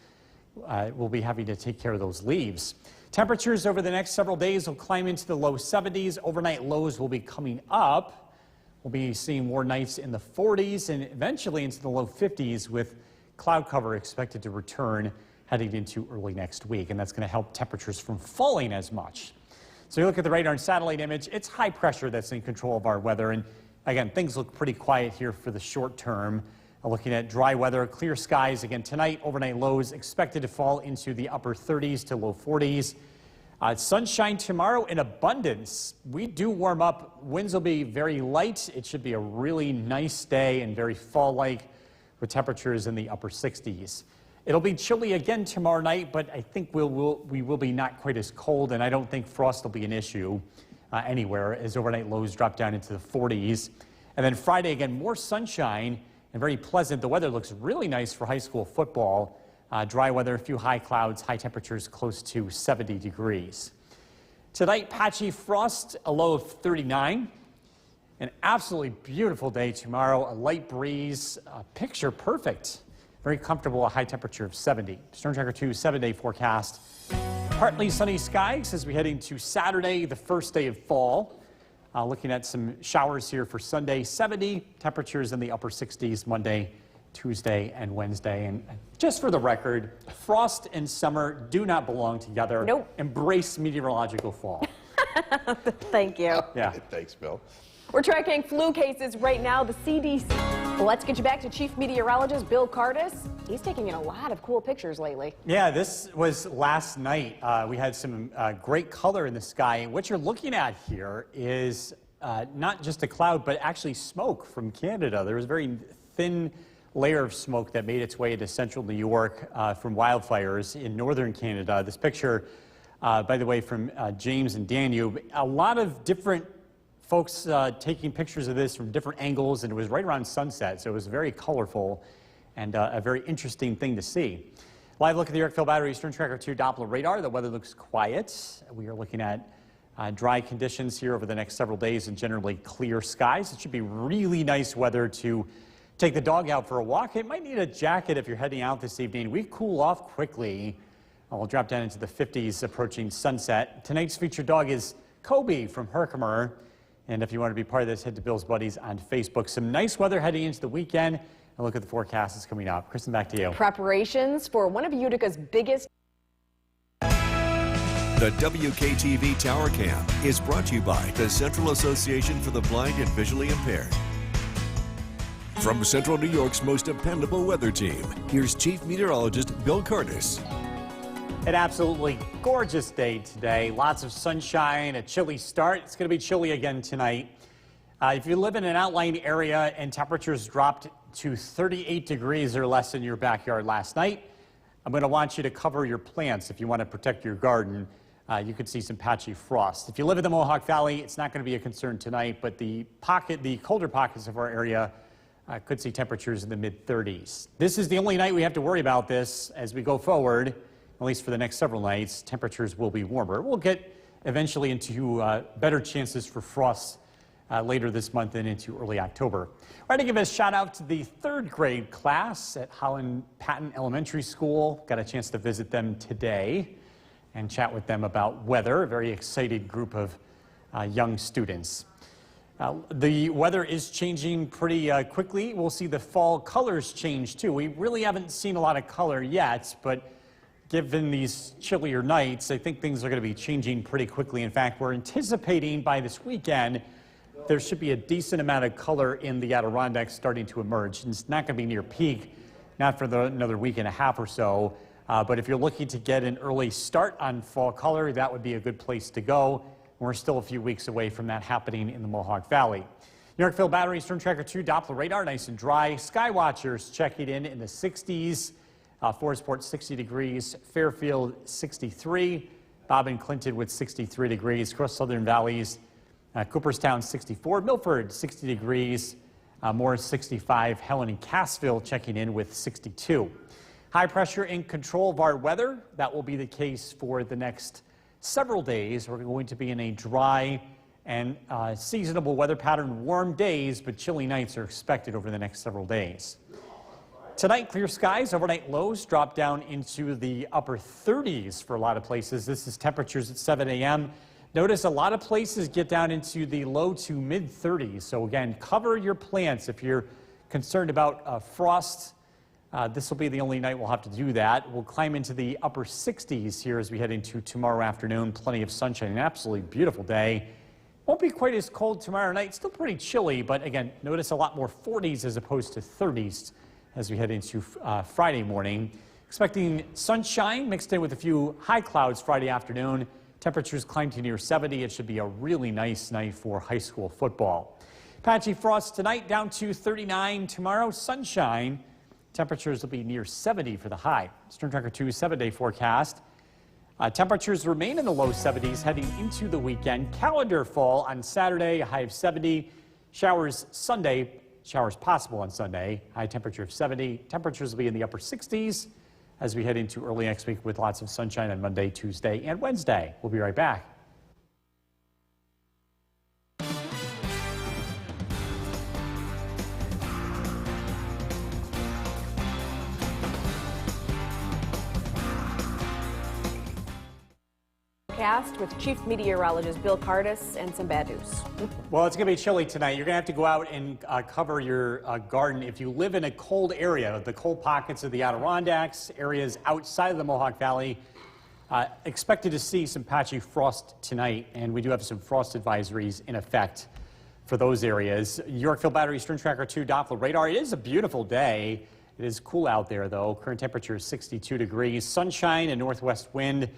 S5: we'll be having to take care of those leaves. Temperatures over the next several days will climb into the low 70s. Overnight lows will be coming up. We'll be seeing more nights in the 40s and eventually into the low 50s with cloud cover expected to return heading into early next week. And that's going to help temperatures from falling as much. So you look at the radar and satellite image, it's high pressure that's in control of our weather. And again, things look pretty quiet here for the short term. Looking at dry weather, clear skies again tonight. Overnight lows expected to fall into the upper 30s to low 40s. Sunshine tomorrow in abundance. We do warm up. Winds will be very light. It should be a really nice day and very fall-like with temperatures in the upper 60s. It'll be chilly again tomorrow night, but I think we will be not quite as cold, and I don't think frost will be an issue anywhere as overnight lows drop down into the 40s. And then Friday again, more sunshine and very pleasant. The weather looks really nice for high school football. Dry weather, a few high clouds, high temperatures close to 70 degrees. Tonight, patchy frost, a low of 39. An absolutely beautiful day tomorrow, a light breeze, picture perfect. Very comfortable, a high temperature of 70. Storm Tracker 2 7-day forecast. Partly sunny skies as we head into Saturday, the first day of fall. Looking at some showers here for Sunday, 70. Temperatures in the upper 60s Monday, Tuesday, and Wednesday. And just for the record, frost and summer do not belong together.
S4: Nope.
S5: Embrace meteorological fall.
S4: Thank you.
S5: Yeah.
S6: Thanks, Bill.
S4: We're tracking flu cases right now. The CDC. Let's get you back to Chief Meteorologist Bill Cardis. He's taking in a lot of cool pictures lately.
S5: Yeah, this was last night. We had some great color in the sky. What you're looking at here is not just a cloud, but actually smoke from Canada. There was a very thin layer of smoke that made its way into central New York from wildfires in northern Canada. This picture, by the way, from James and Danube. A lot of different folks taking pictures of this from different angles, and it was right around sunset, so it was very colorful and a very interesting thing to see. Live look at the Yorkville Battery Storm Tracker 2 Doppler radar. The weather looks quiet. We are looking at dry conditions here over the next several days and generally clear skies. It should be really nice weather to take the dog out for a walk. It might need a jacket if you're heading out this evening. We cool off quickly. We'll drop down into the 50s approaching sunset. Tonight's featured dog is Kobe from Herkimer. And if you want to be part of this, head to Bill's Buddies on Facebook. Some nice weather heading into the weekend. And look at the forecast that's coming up. Kristen, back to you.
S4: Preparations for one of Utica's biggest.
S3: The WKTV Tower Cam is brought to you by the Central Association for the Blind and Visually Impaired. From Central New York's most dependable weather team, here's Chief Meteorologist Bill Cardis.
S5: An absolutely gorgeous day today. Lots of sunshine, a chilly start. It's going to be chilly again tonight. If you live in an outlying area and temperatures dropped to 38 degrees or less in your backyard last night, I'm going to want you to cover your plants if you want to protect your garden. You could see some patchy frost. If you live in the Mohawk Valley, it's not going to be a concern tonight, but the colder pockets of our area could see temperatures in the mid-30s. This is the only night we have to worry about this as we go forward. At least for the next several nights, temperatures will be warmer. We'll get eventually into better chances for frost later this month and into early October. I'd like to give a shout out to the 3rd grade class at Holland Patton Elementary School. Got a chance to visit them today and chat with them about weather. A very excited group of young students. The weather is changing pretty quickly. We'll see the fall colors change too. We really haven't seen a lot of color yet, but given these chillier nights, I think things are going to be changing pretty quickly. In fact, we're anticipating by this weekend there should be a decent amount of color in the Adirondacks starting to emerge. And it's not going to be near peak, not for another week and a half or so. But if you're looking to get an early start on fall color, that would be a good place to go. We're still a few weeks away from that happening in the Mohawk Valley. Yorkville Battery Storm Tracker 2 Doppler radar, nice and dry. Sky Watchers checking in the 60s. Forestport 60 degrees, Fairfield 63, Bob and Clinton with 63 degrees, across Southern Valleys, Cooperstown 64, Milford 60 degrees, Morris 65, Helen and Cassville checking in with 62. High pressure in control of our weather. That will be the case for the next several days. We're going to be in a dry and seasonable weather pattern, warm days, but chilly nights are expected over the next several days. Tonight, clear skies. Overnight lows drop down into the upper 30s for a lot of places. This is temperatures at 7 a.m. Notice a lot of places get down into the low to mid 30s. So again, cover your plants if you're concerned about frost. This will be the only night we'll have to do that. We'll climb into the upper 60s here as we head into tomorrow afternoon. Plenty of sunshine, an absolutely beautiful day. Won't be quite as cold tomorrow night. Still pretty chilly, but again, notice a lot more 40s as opposed to 30s. As we head into Friday morning. Expecting sunshine mixed in with a few high clouds Friday afternoon. Temperatures climb to near 70. It should be a really nice night for high school football. Patchy frost tonight, down to 39 tomorrow. Sunshine. Temperatures will be near 70 for the high. Storm Tracker 2 7-day forecast. Temperatures remain in the low 70s heading into the weekend. Calendar fall on Saturday, a high of 70. Showers Sunday. Showers possible on Sunday, high temperature of 70. Temperatures will be in the upper 60s as we head into early next week with lots of sunshine on Monday, Tuesday, and Wednesday. We'll be right back.
S4: With Chief Meteorologist Bill Cardis and some bad news.
S5: Well, it's going to be chilly tonight. You're going to have to go out and cover your garden. If you live in a cold area, the cold pockets of the Adirondacks, areas outside of the Mohawk Valley, Expected to see some patchy frost tonight, and we do have some frost advisories in effect for those areas. Yorkville Battery Storm Tracker 2 Doppler radar. It is a beautiful day. It is cool out there, though. Current temperature is 62 degrees. Sunshine and northwest wind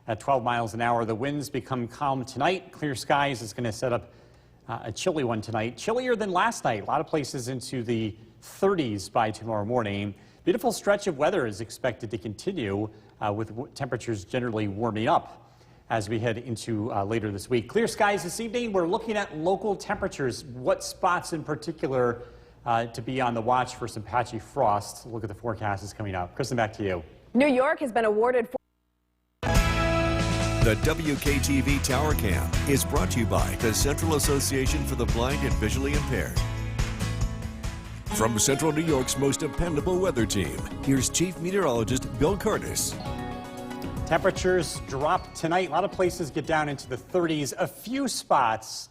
S5: at 12 miles an hour. The winds become calm tonight. Clear skies is going to set up a chilly one tonight. Chillier than last night. A lot of places into the 30s by tomorrow morning. Beautiful stretch of weather is expected to continue with temperatures generally warming up as we head into later this week. Clear skies this evening. We're looking at local temperatures. What spots in particular to be on the watch for some patchy frost? Look at the forecast is coming up. Kristen, back to you.
S4: New York has been awarded
S3: The WKTV Tower Cam is brought to you by the Central Association for the Blind and Visually Impaired. From Central New York's most dependable weather team, here's Chief Meteorologist Bill Curtis.
S5: Temperatures drop tonight. A lot of places get down into the 30s. A few spots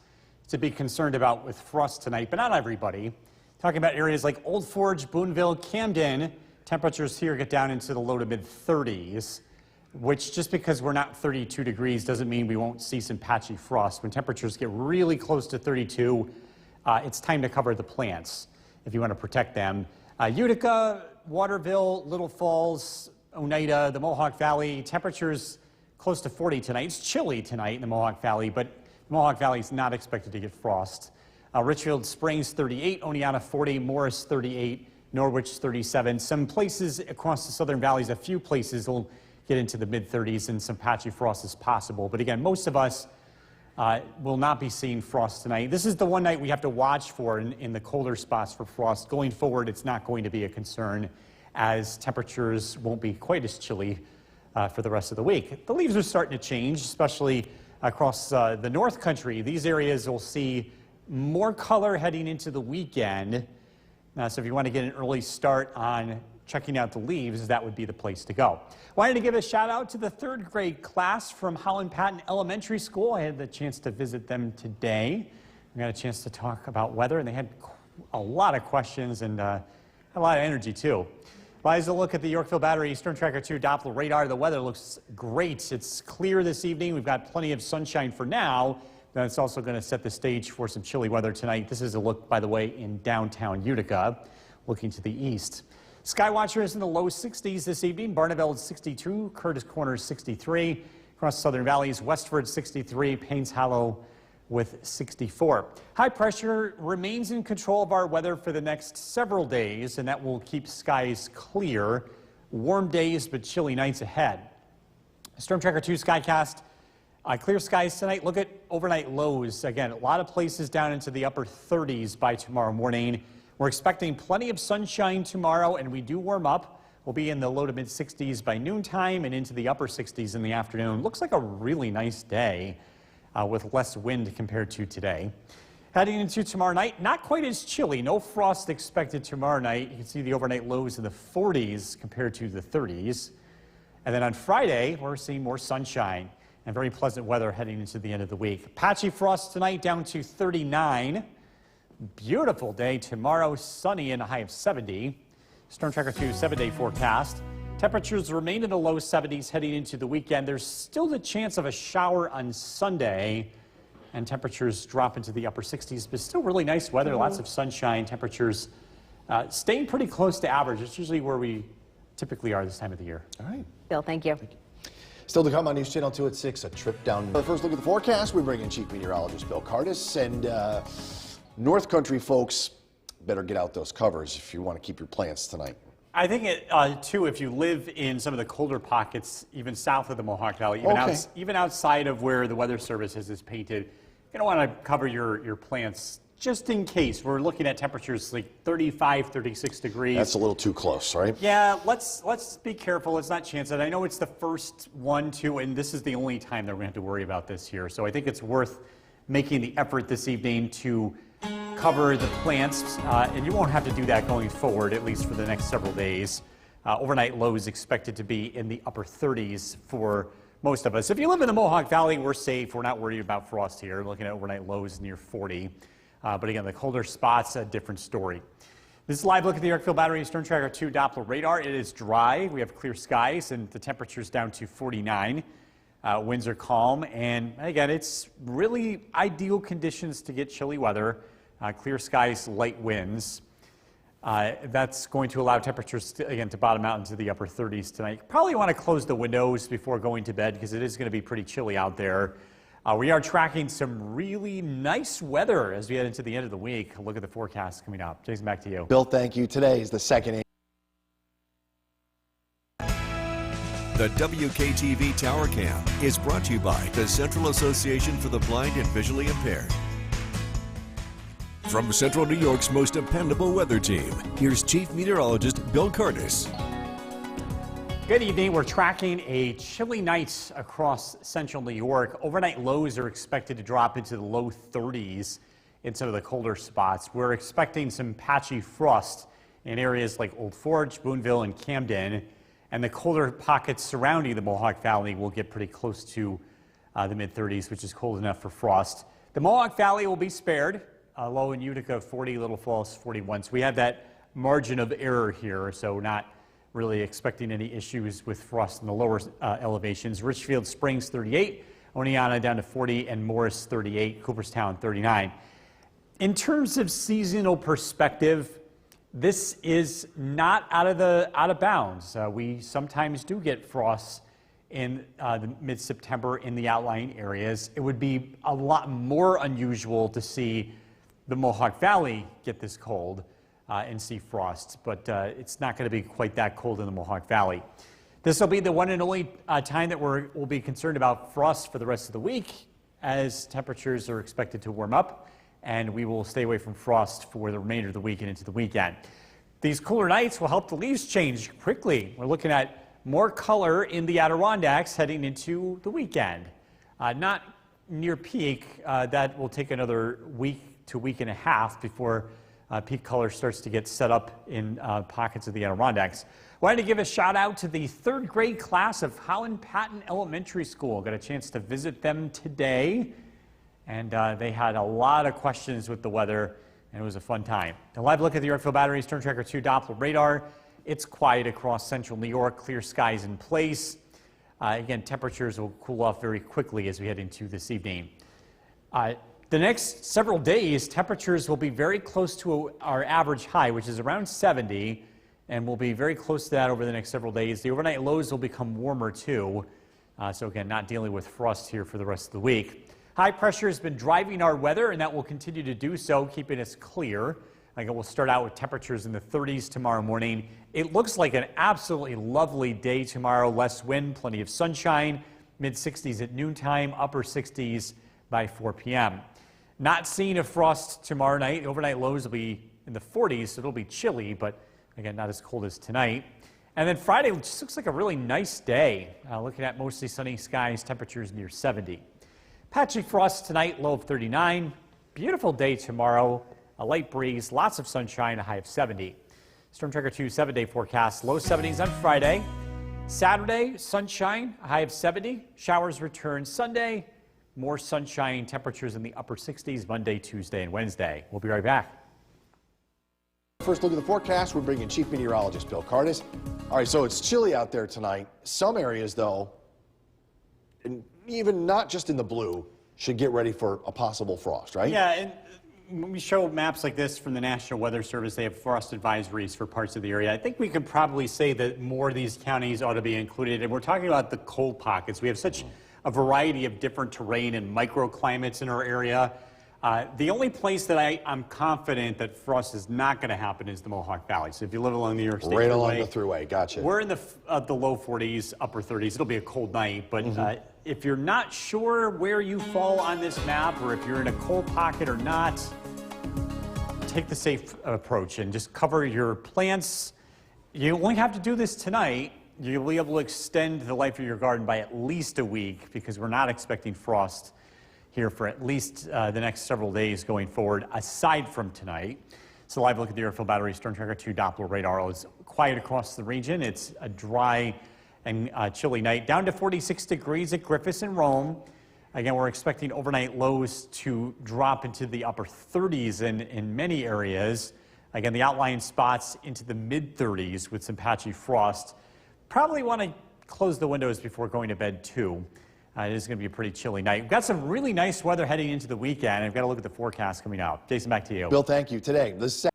S5: to be concerned about with frost tonight, but not everybody. Talking about areas like Old Forge, Boonville, Camden, temperatures here get down into the low to mid 30s, which just because we're not 32 degrees doesn't mean we won't see some patchy frost. When temperatures get really close to 32, it's time to cover the plants if you want to protect them. Utica, Waterville, Little Falls, Oneida, the Mohawk Valley, temperatures close to 40 tonight. It's chilly tonight in the Mohawk Valley, but the Mohawk Valley is not expected to get frost. Richfield Springs 38, Oneonta 40, Morris 38, Norwich 37. Some places across the southern valleys, a few places will get into the mid-30s and some patchy frost is possible. But again, most of us will not be seeing frost tonight. This is the one night we have to watch for in the colder spots for frost. Going forward, it's not going to be a concern as temperatures won't be quite as chilly for the rest of the week. The leaves are starting to change, especially across the North Country. These areas will see more color heading into the weekend. So if you want to get an early start on checking out the leaves, that would be the place to go. Wanted to give a shout out to the third grade class from Holland Patton Elementary School. I had the chance to visit them today. We got a chance to talk about weather, and they had a lot of questions and a lot of energy too. Liza, look at the Yorkville Battery Storm Tracker 2 Doppler radar. The weather looks great. It's clear this evening. We've got plenty of sunshine for now. Then it's also going to set the stage for some chilly weather tonight. This is a look, by the way, in downtown Utica, looking to the east. Skywatcher is in the low 60s this evening. Barneveld is 62, Curtis Corners 63, across Southern Valleys, Westford 63, Paynes Hollow with 64. High pressure remains in control of our weather for the next several days, and that will keep skies clear. Warm days, but chilly nights ahead. Storm Tracker 2 Skycast. Clear skies tonight. Look at overnight lows. Again, a lot of places down into the upper 30s by tomorrow morning. We're expecting plenty of sunshine tomorrow, and we do warm up. We'll be in the low to mid 60s by noontime and into the upper 60s in the afternoon. Looks like a really nice day with less wind compared to today. Heading into tomorrow night, not quite as chilly. No frost expected tomorrow night. You can see the overnight lows in the 40s compared to the 30s. And then on Friday, we're seeing more sunshine and very pleasant weather heading into the end of the week. Patchy frost tonight down to 39. Beautiful day tomorrow, sunny and a high of 70. Storm Tracker 2 7-day forecast. Temperatures remain in the low 70s heading into the weekend. There's still the chance of a shower on Sunday, and temperatures drop into the upper 60s, but still really nice weather, lots of sunshine. Temperatures staying pretty close to average. It's usually where we typically are this time of the year.
S6: All right.
S4: Bill, thank you.
S6: Still to come on News Channel 2 at 6, a trip down. For the first look at the forecast, we bring in Chief Meteorologist Bill Curtis. And North Country folks better get out those covers if you want to keep your plants tonight.
S5: I think, too, if you live in some of the colder pockets, even south of the Mohawk Valley, even outside of where the Weather Service has painted, you're going to want to cover your plants just in case. We're looking at temperatures like 35, 36 degrees.
S6: That's a little too close, right?
S5: Yeah, let's be careful. Let's not chance it. I know it's the first one, too, and this is the only time that we're going to have to worry about this here. So I think it's worth making the effort this evening to cover the plants, and you won't have to do that going forward, at least for the next several days. Overnight lows expected to be in the upper 30s for most of us. If you live in the Mohawk Valley, we're safe. We're not worried about frost here. Looking at overnight lows near 40. But again, the colder spots, a different story. This is a live look at the Yorkville Battery Storm Tracker 2 Doppler radar. It is dry. We have clear skies and the temperature's down to 49. Winds are calm, and again, it's really ideal conditions to get chilly weather. Clear skies, light winds. That's going to allow temperatures to bottom out into the upper 30s tonight. You probably want to close the windows before going to bed because it is going to be pretty chilly out there. We are tracking some really nice weather as we head into the end of the week. Look at the forecast coming up. Jason, back to you.
S6: Bill, thank you. Today is the second.
S3: The WKTV Tower Cam is brought to you by the Central Association for the Blind and Visually Impaired. From Central New York's most dependable weather team, here's Chief Meteorologist Bill Curtis.
S5: Good evening. We're tracking a chilly night across central New York. Overnight lows are expected to drop into the low 30s in some of the colder spots. We're expecting some patchy frost in areas like Old Forge, Boonville, and Camden. And the colder pockets surrounding the Mohawk Valley will get pretty close to the mid-30s, which is cold enough for frost. The Mohawk Valley will be spared. Low in Utica 40, Little Falls 41. So we have that margin of error here, so not really expecting any issues with frost in the lower elevations. Richfield Springs 38, Oneonta down to 40, and Morris 38, Cooperstown 39. In terms of seasonal perspective, this is not out of bounds. We sometimes do get frosts in the mid-September in the outlying areas. It would be a lot more unusual to see the Mohawk Valley get this cold and see frost, but it's not going to be quite that cold in the Mohawk Valley. This will be the one and only time that we'll be concerned about frost for the rest of the week, as temperatures are expected to warm up, and we will stay away from frost for the remainder of the week and into the weekend. These cooler nights will help the leaves change quickly. We're looking at more color in the Adirondacks heading into the weekend. Not near peak. That will take another week to week and a half before peak color starts to get set up in pockets of the Adirondacks. Wanted to give a shout out to the third grade class of Holland Patton Elementary School. Got a chance to visit them today, and they had a lot of questions with the weather, and it was a fun time. A live look at the Yorkville Battery Storm Tracker 2 Doppler radar. It's quiet across central New York, clear skies in place. Again, temperatures will cool off very quickly as we head into this evening. The next several days, temperatures will be very close to our average high, which is around 70, and we'll be very close to that over the next several days. The overnight lows will become warmer too, so again, not dealing with frost here for the rest of the week. High pressure has been driving our weather, and that will continue to do so, keeping us clear. Again, we'll start out with temperatures in the 30s tomorrow morning. It looks like an absolutely lovely day tomorrow. Less wind, plenty of sunshine, mid-60s at noontime, upper 60s by 4 p.m. Not seeing a frost tomorrow night. Overnight lows will be in the 40s, so it'll be chilly, but again, not as cold as tonight. And then Friday just looks like a really nice day. Looking at mostly sunny skies, temperatures near 70. Patchy frost tonight, low of 39. Beautiful day tomorrow, a light breeze, lots of sunshine, a high of 70. Storm Tracker 2 7-day forecast, low 70s on Friday. Saturday, sunshine, a high of 70. Showers return Sunday. More sunshine, temperatures in the upper 60s Monday, Tuesday, and Wednesday. We'll be right back.
S6: First look at the forecast. We're bringing Chief Meteorologist Bill Curtis. All right, so it's chilly out there tonight. Some areas, though, and even not just in the blue, should get ready for a possible frost, right?
S5: Yeah, and when we show maps like this from the National Weather Service, they have frost advisories for parts of the area. I think we could probably say that more of these counties ought to be included, and we're talking about the cold pockets. We have such a variety of different terrain and microclimates in our area. The only place that I'm confident that frost is not going to happen is the Mohawk Valley. So if you live along the New York State
S6: right
S5: Thruway,
S6: along the Thruway, gotcha.
S5: We're in the low 40s, upper 30s. It'll be a cold night, but if you're not sure where you fall on this map, or if you're in a cold pocket or not, take the safe approach and just cover your plants. You only have to do this tonight. You'll be able to extend the life of your garden by at least a week, because we're not expecting frost here for at least the next several days going forward, aside from tonight. So live look at the Yorkville Battery Storm Tracker 2 Doppler radar. It's quiet across the region. It's a dry and chilly night. Down to 46 degrees at Griffis and Rome. Again, we're expecting overnight lows to drop into the upper 30s in many areas. Again, the outlying spots into the mid-30s with some patchy frost. Probably want to close the windows before going to bed, too. It is going to be a pretty chilly night. We've got some really nice weather heading into the weekend. I've got to look at the forecast coming out. Jason, back to you.
S6: Bill, thank you. Today,
S3: The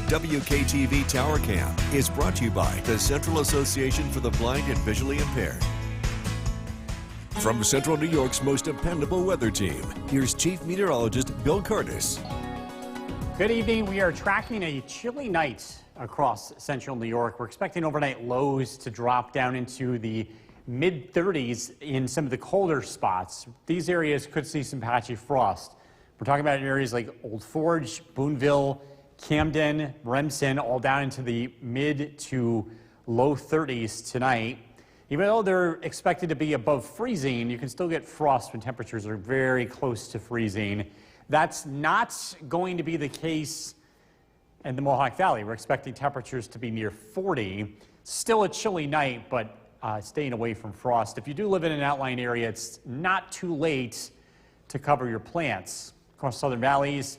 S3: WKTV Tower Cam is brought to you by the Central Association for the Blind and Visually Impaired. From Central New York's most dependable weather team, here's Chief Meteorologist Bill Curtis.
S5: Good evening. We are tracking a chilly night across central New York. We're expecting overnight lows to drop down into the mid-30s in some of the colder spots. These areas could see some patchy frost. We're talking about areas like Old Forge, Boonville, Camden, Remsen, all down into the mid to low 30s tonight. Even though they're expected to be above freezing, you can still get frost when temperatures are very close to freezing. That's not going to be the case in the Mohawk Valley. We're expecting temperatures to be near 40. Still a chilly night, but staying away from frost. If you do live in an outlying area, it's not too late to cover your plants. Across southern valleys,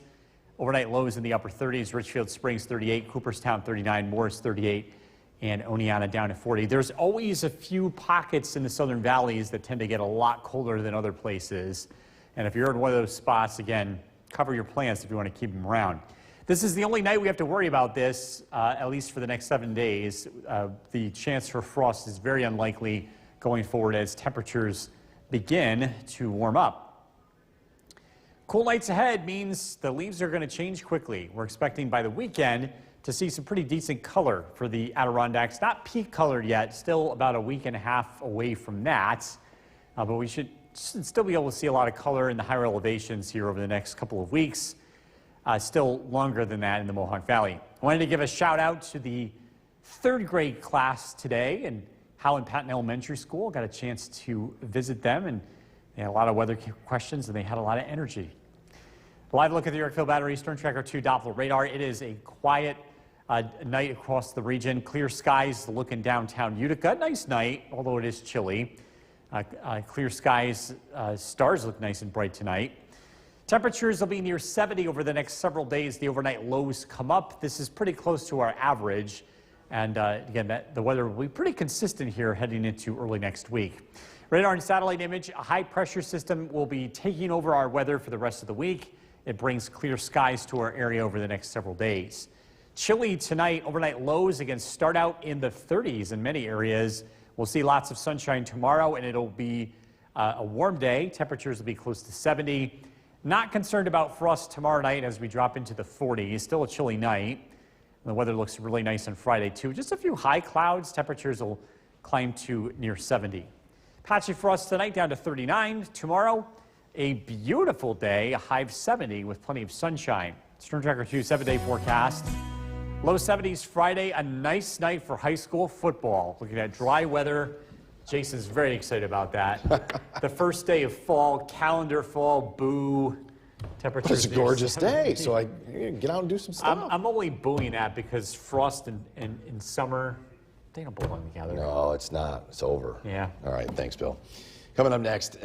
S5: overnight lows in the upper 30s. Richfield Springs 38, Cooperstown 39, Morris 38, and Oneonta down to 40. There's always a few pockets in the southern valleys that tend to get a lot colder than other places. And if you're in one of those spots, again, cover your plants if you want to keep them around. This is the only night we have to worry about this, at least for the next 7 days. The chance for frost is very unlikely going forward as temperatures begin to warm up. Cool nights ahead means the leaves are going to change quickly. We're expecting by the weekend to see some pretty decent color for the Adirondacks. Not peak colored yet, still about a week and a half away from that. But we should still be able to see a lot of color in the higher elevations here over the next couple of weeks. Still longer than that in the Mohawk Valley. I wanted to give a shout out to the third grade class today in Howland Patton Elementary School. Got a chance to visit them, and they had a lot of weather questions, and they had a lot of energy. Live look at the Yorkville Battery Storm Tracker 2 Doppler radar. It is a quiet night across the region. Clear skies looking downtown Utica. Nice night, although it is chilly. Clear skies, stars look nice and bright tonight. Temperatures will be near 70 over the next several days. The overnight lows come up. This is pretty close to our average. And again, the weather will be pretty consistent here heading into early next week. Radar and satellite image, a high pressure system will be taking over our weather for the rest of the week. It brings clear skies to our area over the next several days. Chilly tonight, overnight lows again start out in the 30s in many areas. We'll see lots of sunshine tomorrow, and it'll be a warm day. Temperatures will be close to 70. Not concerned about frost tomorrow night as we drop into the 40s. Still a chilly night. And the weather looks really nice on Friday, too. Just a few high clouds. Temperatures will climb to near 70. Patchy frost tonight down to 39. Tomorrow, a beautiful day, a high of 70 with plenty of sunshine. Storm Tracker 2 7-day forecast. Low 70s Friday, a nice night for high school football. Looking at dry weather. Jason's very excited about that. The first day of fall, calendar fall, boo. Temperatures.
S6: It's a gorgeous day, so I get out and do some stuff.
S5: I'm only booing that because frost in summer, they don't belong together.
S6: No, it's not. It's over.
S5: Yeah.
S6: All right, thanks, Bill. Coming up next.